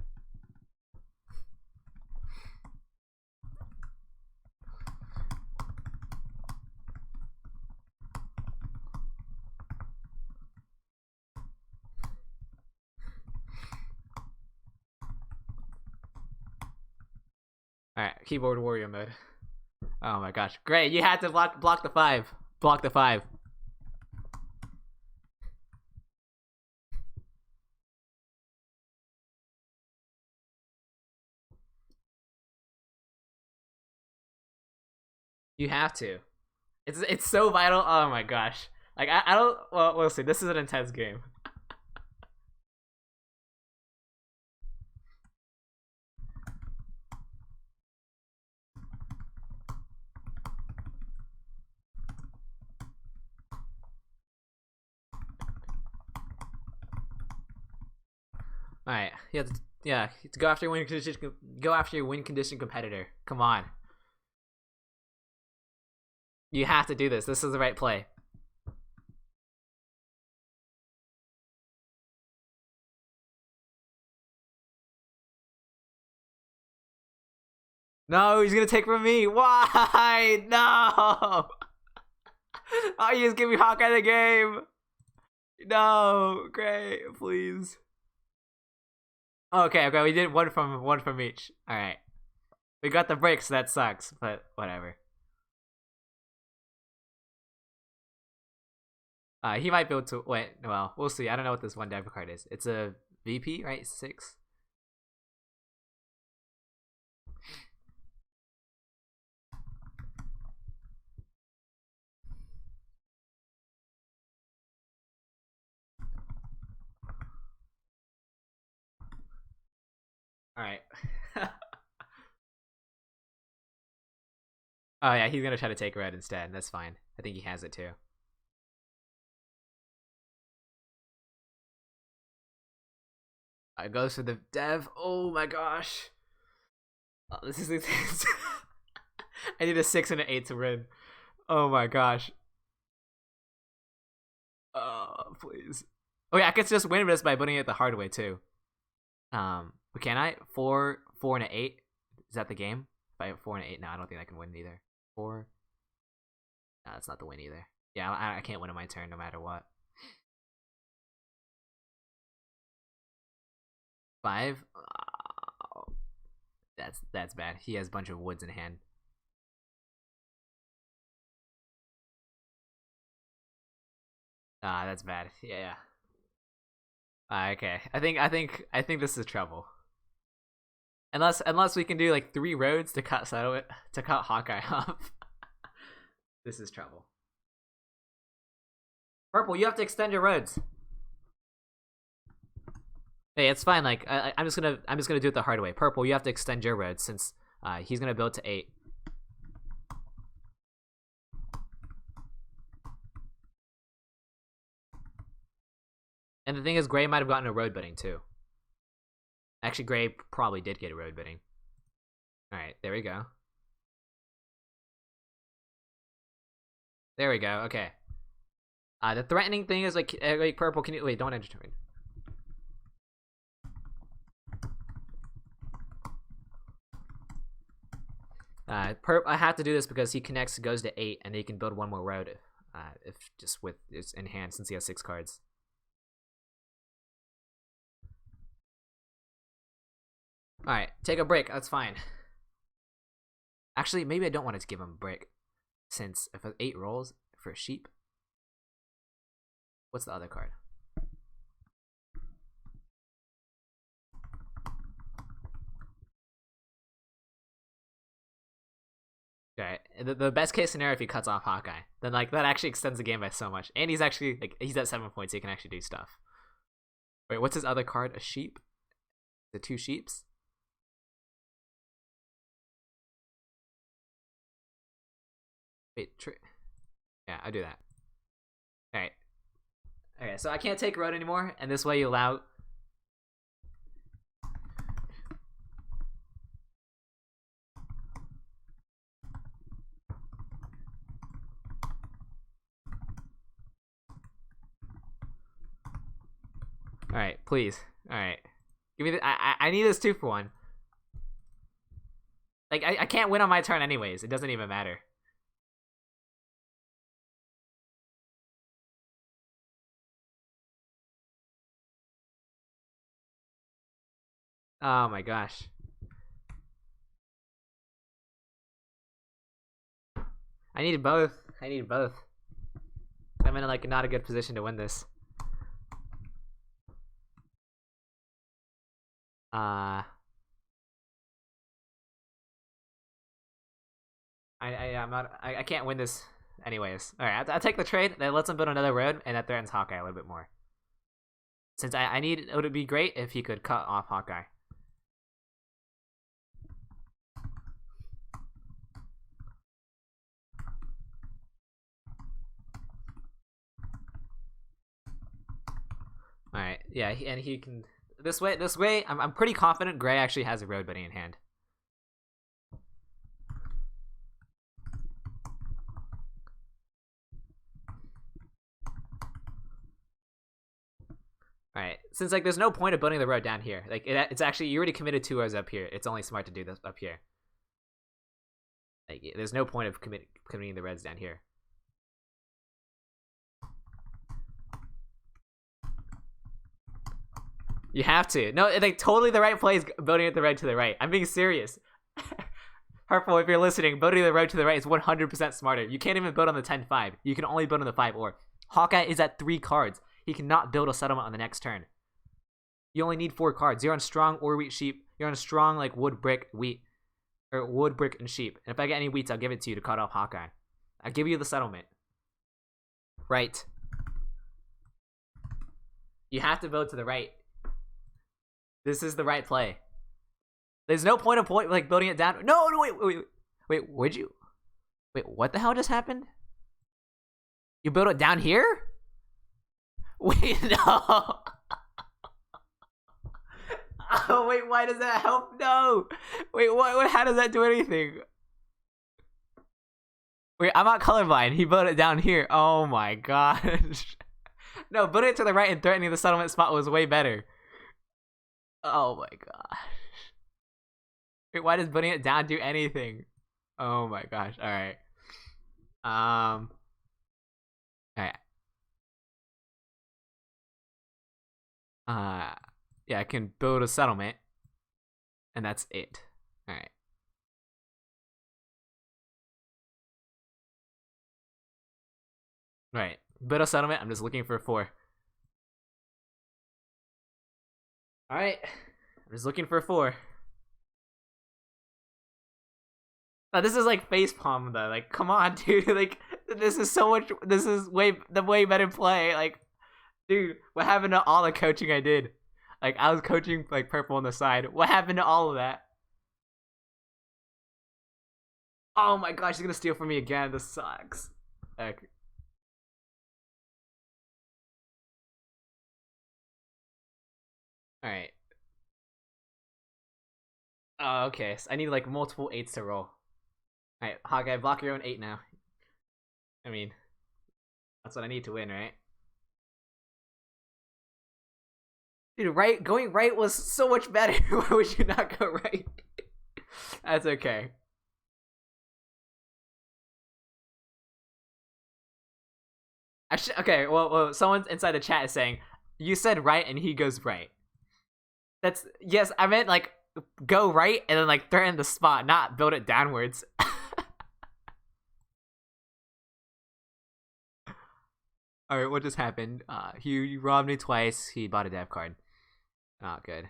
All right, keyboard warrior mode. Oh my gosh, great! You had to block the 5. Block the 5. You have to. It's so vital. Oh my gosh. Like I don't. Well, we'll see. This is an intense game. All right. Yeah. To go after your win condition. Go after your win condition competitor. Come on. You have to do this. This is the right play. No, he's gonna take from me. Why? No. Oh, you just give me Hawkeye the game. No, great, please. Okay, we did one from each. All right, we got the break, so that sucks, but whatever. He might be able to wait. Well, we'll see. I don't know what this one dev card is. It's a VP, right? 6. Alright. Oh yeah, he's gonna try to take red instead. That's fine. I think he has it too. It goes for the dev. Oh my gosh. Oh, this is intense. I need a 6 and an 8 to win. Oh my gosh. Oh, please. Oh yeah, I could just win this by putting it the hard way too. But can I? 4, 4, and an 8. Is that the game? If I have 4 and an 8, no, I don't think I can win either. 4. No, that's not the win either. Yeah, I can't win on my turn no matter what. 5. Oh, that's bad. He has a bunch of woods in hand. That's bad. Yeah. Okay. I think this is trouble. Unless we can do like 3 roads to cut Hawkeye off. This is trouble. Purple, you have to extend your roads. Hey, it's fine. Like I'm just gonna do it the hard way. Purple, you have to extend your roads since he's gonna build to 8. And the thing is, Gray might have gotten a road bidding too. Actually, Gray probably did get a road bidding. All right, there we go. There we go. Okay. The threatening thing is like Purple. Can you wait? Don't enter turn. I have to do this because he connects, goes to 8, and he can build 1 more road if just with it's in hand since he has 6 cards. All right, take a break. That's fine. Actually, maybe I don't want to give him a break since if 8 rolls for a sheep. What's the other card? Okay, the best case scenario if he cuts off Hawkeye, then like that actually extends the game by so much, and he's actually like he's at 7 points. So he can actually do stuff. Wait, what's his other card? A sheep? The 2 sheeps? Wait, yeah, I'll do that. All right. Okay, so I can't take road anymore, and this way you allow. All right, please. All right, give me the. I need this 2 for 1. Like I can't win on my turn anyways. It doesn't even matter. Oh my gosh. I needed both. I needed both. I'm in like not a good position to win this. I can't win this anyways. All right, I'll take the trade. That lets him build another road, and that threatens Hawkeye a little bit more. Since I need, it would be great if he could cut off Hawkeye. All right, yeah, and he can this way. I'm pretty confident Gray actually has a road bidding in hand. All right, since like there's no point of building the road down here. Like it's actually you already committed 2 rows up here. It's only smart to do this up here. Like there's no point of committing the reds down here. You have to. No, like totally the right play is building it the red to the right. I'm being serious. Harpful, if you're listening, building the road to the right is 100% smarter. You can't even build on the 10-5. You can only build on the 5-or. Hawkeye is at 3 cards. He cannot build a settlement on the next turn. You only need 4 cards. You're on strong or wheat sheep. You're on a strong like wood, brick, wheat. Or wood, brick, and sheep. And if I get any wheats, I'll give it to you to cut off Hawkeye. I'll give you the settlement. Right. You have to build to the right. This is the right play. There's no point of like building it down. No, wait. Would you? Wait, what the hell just happened? You built it down here? Wait, no. Oh wait, why does that help? No. Wait, what? How does that do anything? Wait, I'm not colorblind. He built it down here. Oh my gosh. No, building it to the right and threatening the settlement spot was way better. Oh my gosh. Wait, why does building it down do anything? Oh my gosh. All right. All right. Yeah, I can build a settlement, and that's it. All right. Right. Build a settlement. I'm just looking for 4. All right. I'm just looking for 4. Oh, this is like facepalm though. Like, come on, dude. Like, this is so much. This is way better play. Like, dude, what happened to all the coaching I did? Like, I was coaching like purple on the side. What happened to all of that? Oh my gosh, he's gonna steal from me again. This sucks. Okay. All right. Oh, okay. So I need like multiple 8s to roll. All right, Hawkeye, block your own 8 now. I mean, that's what I need to win, right? Dude, going right was so much better. Why would you not go right? That's okay. Okay, well, someone inside the chat is saying, you said right and he goes right. That's, yes, I meant like, go right and then like threaten the spot, not build it downwards. Alright, what just happened? He robbed me twice, he bought a dev card. Not good.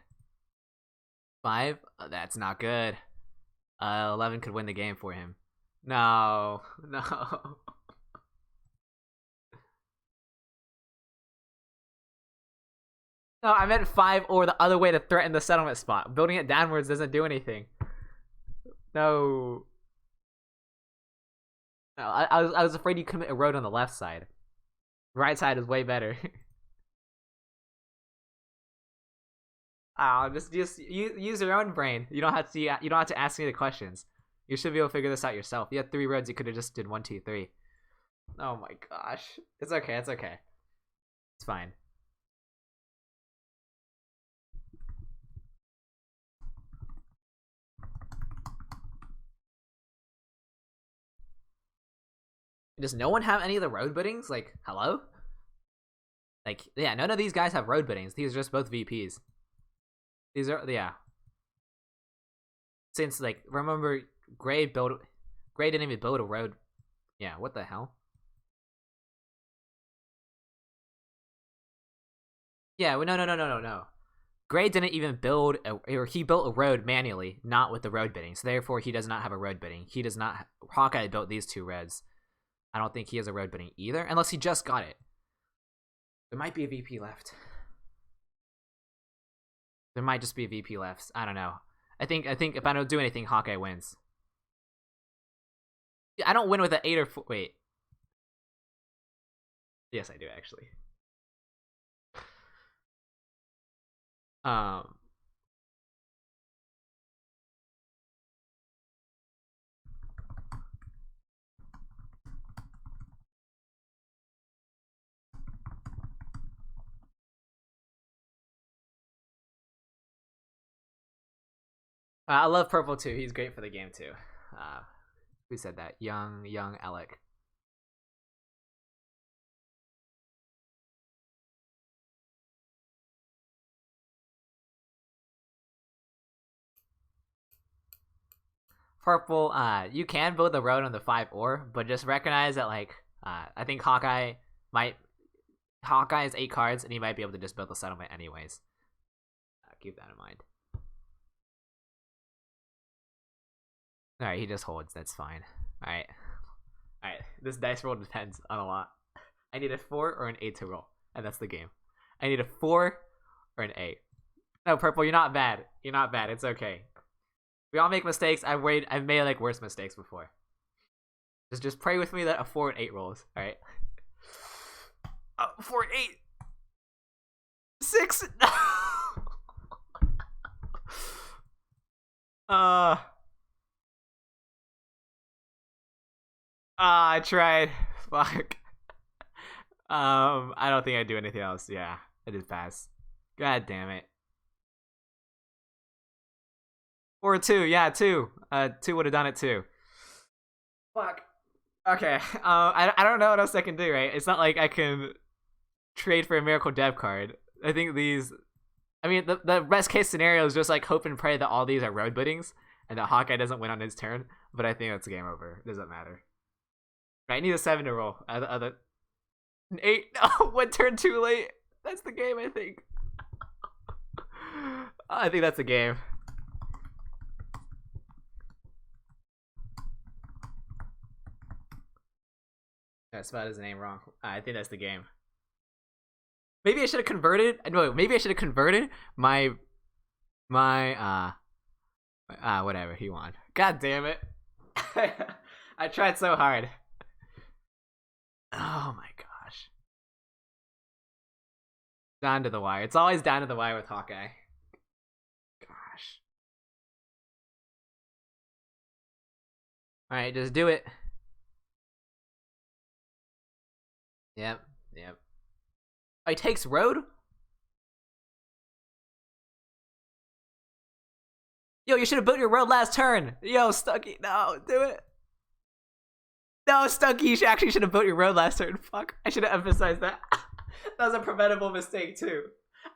5? That's not good. 11 could win the game for him. No. No. No, I meant 5 or the other way to threaten the settlement spot. Building it downwards doesn't do anything. No. No, I was afraid you commit a road on the left side. Right side is way better. Oh, just use your own brain. You don't have to ask me the questions. You should be able to figure this out yourself. You had 3 roads. You could have just did 1, 2, 3. Oh my gosh, it's okay. It's okay. It's fine. Does no one have any of the road biddings? Like, hello? Like, yeah, none of these guys have road biddings. These are just both VPs. These are, yeah. Since, like, remember, Gray didn't even build a road. Yeah, what the hell? Yeah, no. Gray didn't even build, or he built a road manually, not with the road bidding. So therefore, he does not have a road bidding. He does not, Hawkeye built these 2 roads. I don't think he has a road bidding either, unless he just got it. There might be a VP left. There might just be a VP left. I don't know. I think if I don't do anything, Hawkeye wins. I don't win with an 8 or 4. Wait. Yes, I do actually. I love purple too. He's great for the game too. Who said that? Young Alec. Purple, you can build the road on the 5 ore, but just recognize that, like, I think Hawkeye has 8 cards, and he might be able to just build the settlement anyways. Keep that in mind. Alright, he just holds, that's fine. Alright. Alright, this dice roll depends on a lot. I need a 4 or an 8 to roll, and that's the game. I need a 4 or an 8. No, Purple, you're not bad. You're not bad, it's okay. We all make mistakes. I've made like worse mistakes before. Just pray with me that a 4 and 8 rolls. All right. 4 and 8. 6. I tried. Fuck. I don't think I do anything else. Yeah, I did pass. God damn it. 4 2. Yeah, 2. 2 would have done it too. Fuck. Okay. I don't know what else I can do. Right? It's not like I can trade for a miracle dev card. I think these. I mean, the best case scenario is just like hope and pray that all these are road biddings and that Hawkeye doesn't win on his turn. But I think that's game over. It doesn't matter. Right, I need a 7 to roll. An 8. No, 1 turn too late. That's the game, I think. I think that's the game. I spelled his name wrong. I think that's the game. Maybe I should have converted. No, maybe I should have converted my whatever he won. God damn it! I tried so hard. Oh my gosh. Down to the wire. It's always down to the wire with Hawkeye. Gosh. Alright, just do it. Yep. Oh, he takes road? Yo, you should have built your road last turn. Yo, Stucky, no, do it. No, Stucky, you actually should have built your road last turn. Fuck, I should have emphasized that. That was a preventable mistake too.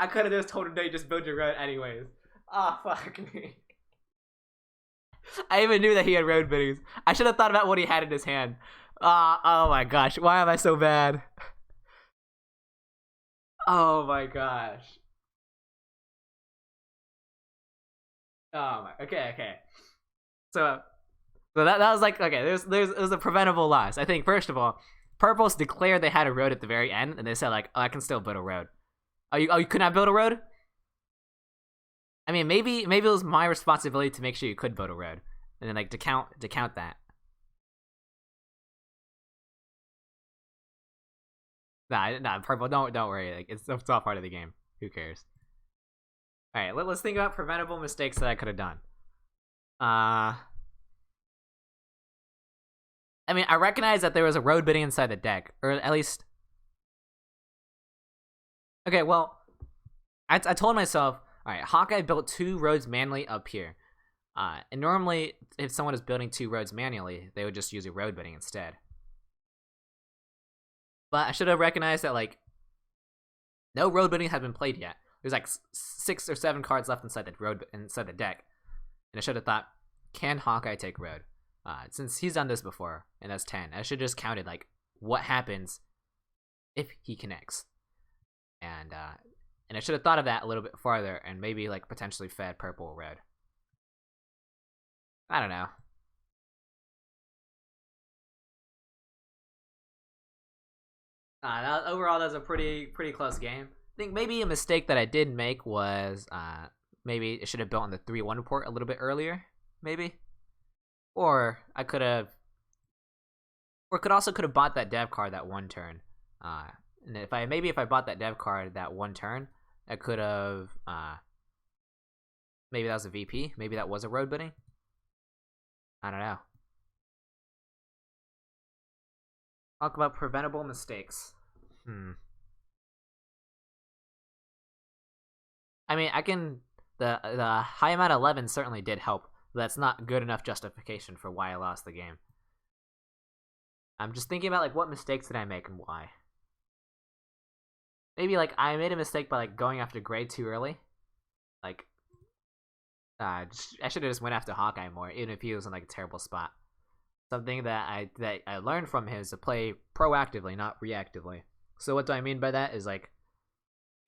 I could have just told him, no, you just build your road anyways. Ah, oh, fuck me. I even knew that he had road biddings. I should have thought about what he had in his hand. Oh my gosh, why am I so bad? Oh my gosh. Oh my. Okay. So that was like, okay. There's it was a preventable loss. I think first of all, Purples declared they had a road at the very end, and they said like, oh, I can still build a road. Oh, you could not build a road? I mean, maybe it was my responsibility to make sure you could build a road, and then like to count that. Nah, Purple, don't worry. Like it's all part of the game. Who cares? All right, let's think about preventable mistakes that I could have done. I mean, I recognize that there was a road bidding inside the deck, or at least. Okay, well, I told myself, all right, Hawkeye built 2 roads manually up here, and normally if someone is building 2 roads manually, they would just use a road bidding instead. But I should have recognized that like no road bidding had been played yet. There's like 6 or 7 cards left inside the deck, and I should have thought, can Hawkeye take road? Since he's done this before, and that's 10, I should have just counted like what happens if he connects, and I should have thought of that a little bit farther, and maybe like potentially fed purple or red. I don't know. Overall, that was a pretty close game. I think maybe a mistake that I did make was maybe it should have built on the 3-1 port a little bit earlier, maybe, or I could have, or could have bought that dev card that 1 turn. And if I bought that dev card that 1 turn, I could have maybe that was a VP, maybe that was a road bidding. I don't know. Talk about preventable mistakes. I mean, the high amount of 11 certainly did help, but that's not good enough justification for why I lost the game. I'm just thinking about like what mistakes did I make and why. Maybe like I made a mistake by like going after Gray too early. Like I should have just went after Hawkeye more, even if he was in like a terrible spot. Something that I learned from him is to play proactively, not reactively. So what do I mean by that is like,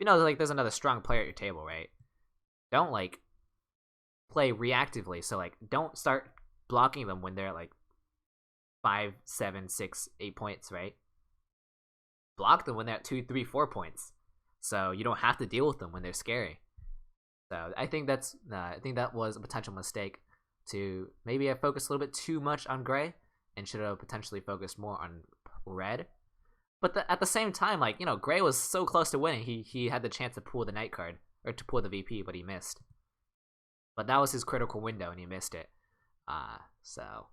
you know, like there's another strong player at your table, right? Don't like play reactively. So like don't start blocking them when they're at like 5, 7, 6, 8 points, right? Block them when they're at 2, 3, 4 points, so you don't have to deal with them when they're scary. So I think that was a potential mistake to maybe I focused a little bit too much on gray and should have potentially focused more on red. But at the same time, like, you know, gray was so close to winning. He had the chance to pull the knight card, or to pull the VP, but he missed. But that was his critical window, and he missed it. So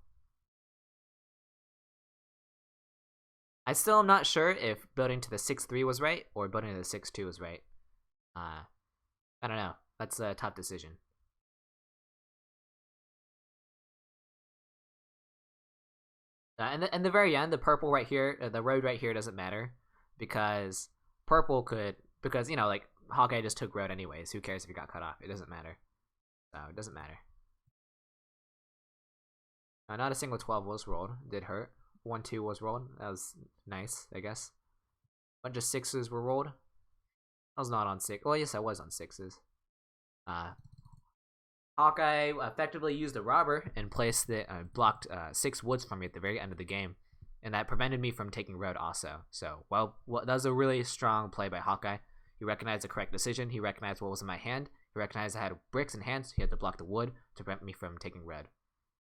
I still am not sure if building to the 6-3 was right or building to the 6-2 was right. I don't know. That's a tough decision. And the very end, the purple right here, the road right here doesn't matter because because, you know, like, Hawkeye just took road anyways. Who cares if he got cut off? It doesn't matter. So it doesn't matter. Not a single 12 was rolled. Did hurt. 1-2 was rolled. That was nice, I guess. Bunch of 6s were rolled. I was not on 6. Well, yes, I was on 6s. Hawkeye effectively used a robber and placed the blocked 6 woods from me at the very end of the game, and that prevented me from taking road also. So, well, that was a really strong play by Hawkeye. He recognized the correct decision. He recognized what was in my hand. He recognized I had bricks in hand, so he had to block the wood to prevent me from taking red.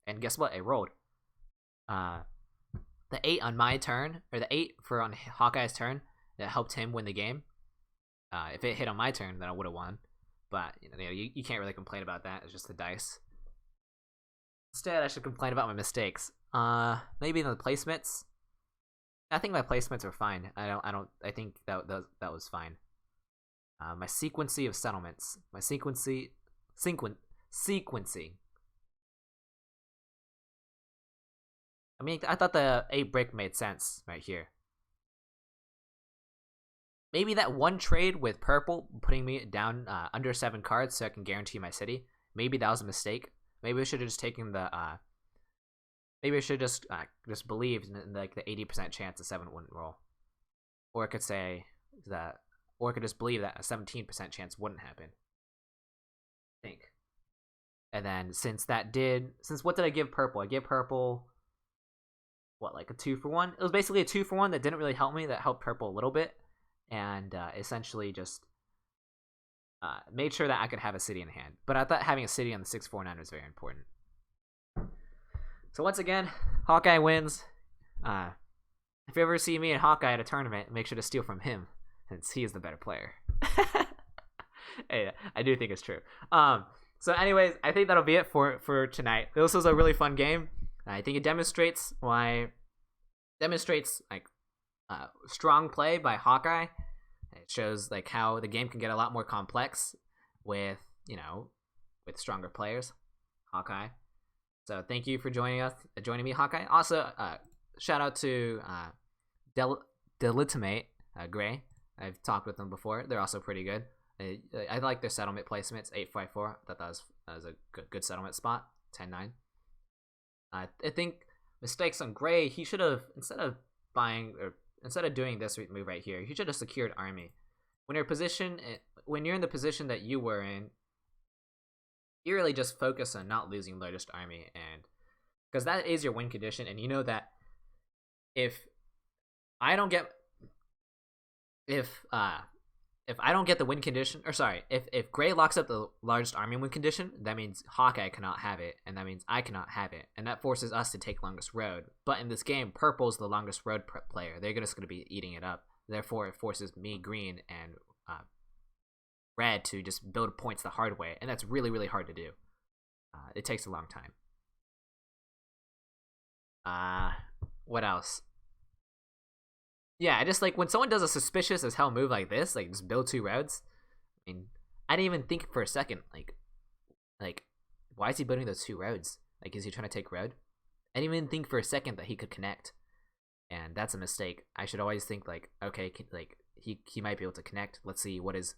And guess what? I rolled. The 8 on my turn, or the 8 for on Hawkeye's turn, that helped him win the game. If it hit on my turn, then I would have won. But you know, you can't really complain about that. It's just the dice. Instead, I should complain about my mistakes. Maybe the placements. I think my placements are fine. I think that was fine. My sequencing of settlements. My sequencing. I mean, I thought the 8 brick made sense right here. Maybe that one trade with purple putting me down under 7 cards so I can guarantee my city. Maybe that was a mistake. Maybe I should have just taken the. Maybe I should just believed in like the 80% chance a 7 wouldn't roll, or I could say that, or I could just believe that a 17% chance wouldn't happen. I think. And then since what did I give purple? I gave purple. What, like a 2-for-1? It was basically a 2-for-1 that didn't really help me. That helped purple a little bit. And essentially just made sure that I could have a city in hand. But I thought having a city on the 6-4-9 was very important. So once again, Hawkeye wins. If you ever see me and Hawkeye at a tournament, make sure to steal from him, since he is the better player. Hey, I do think it's true. So anyways, I think that'll be it for tonight. This was a really fun game. I think it demonstrates like strong play by Hawkeye. It shows like how the game can get a lot more complex with stronger players. Hawkeye. So thank you for joining me, Hawkeye. Also, shout out to DyLighted Gray. I've talked with them before. They're also pretty good. I like their settlement placements. 8-5-4. I thought that was a good settlement spot. 10-9. I think mistakes on Gray. He should have, instead of doing this move right here, he should have secured army. When you're in the position that you were in, you really just focus on not losing largest army, and because that is your win condition, and you know that if I don't get the win condition, or sorry, if Gray locks up the largest army win condition, that means Hawkeye cannot have it, and that means I cannot have it, and that forces us to take longest road. But in this game, purple's the longest road player. They're just going to be eating it up. Therefore, it forces me, green, and red to just build points the hard way, and that's really, really hard to do. It takes a long time. What else? Yeah, I just like when someone does a suspicious as hell move like this, like just build 2 roads. I mean, I didn't even think for a second, like, why is he building those 2 roads? Like, is he trying to take road? I didn't even think for a second that he could connect, and that's a mistake. I should always think like, okay, like he might be able to connect. Let's see what his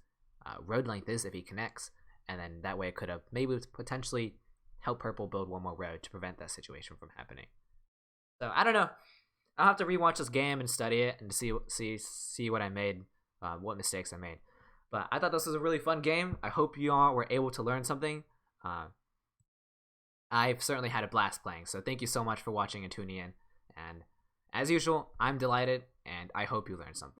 road length is if he connects, and then that way it could have maybe potentially helped purple build 1 more road to prevent that situation from happening. So I don't know. I'll have to rewatch this game and study it and see what I made, what mistakes I made. But I thought this was a really fun game. I hope you all were able to learn something. I've certainly had a blast playing. So thank you so much for watching and tuning in. And as usual, I'm DyLighted, and I hope you learned something.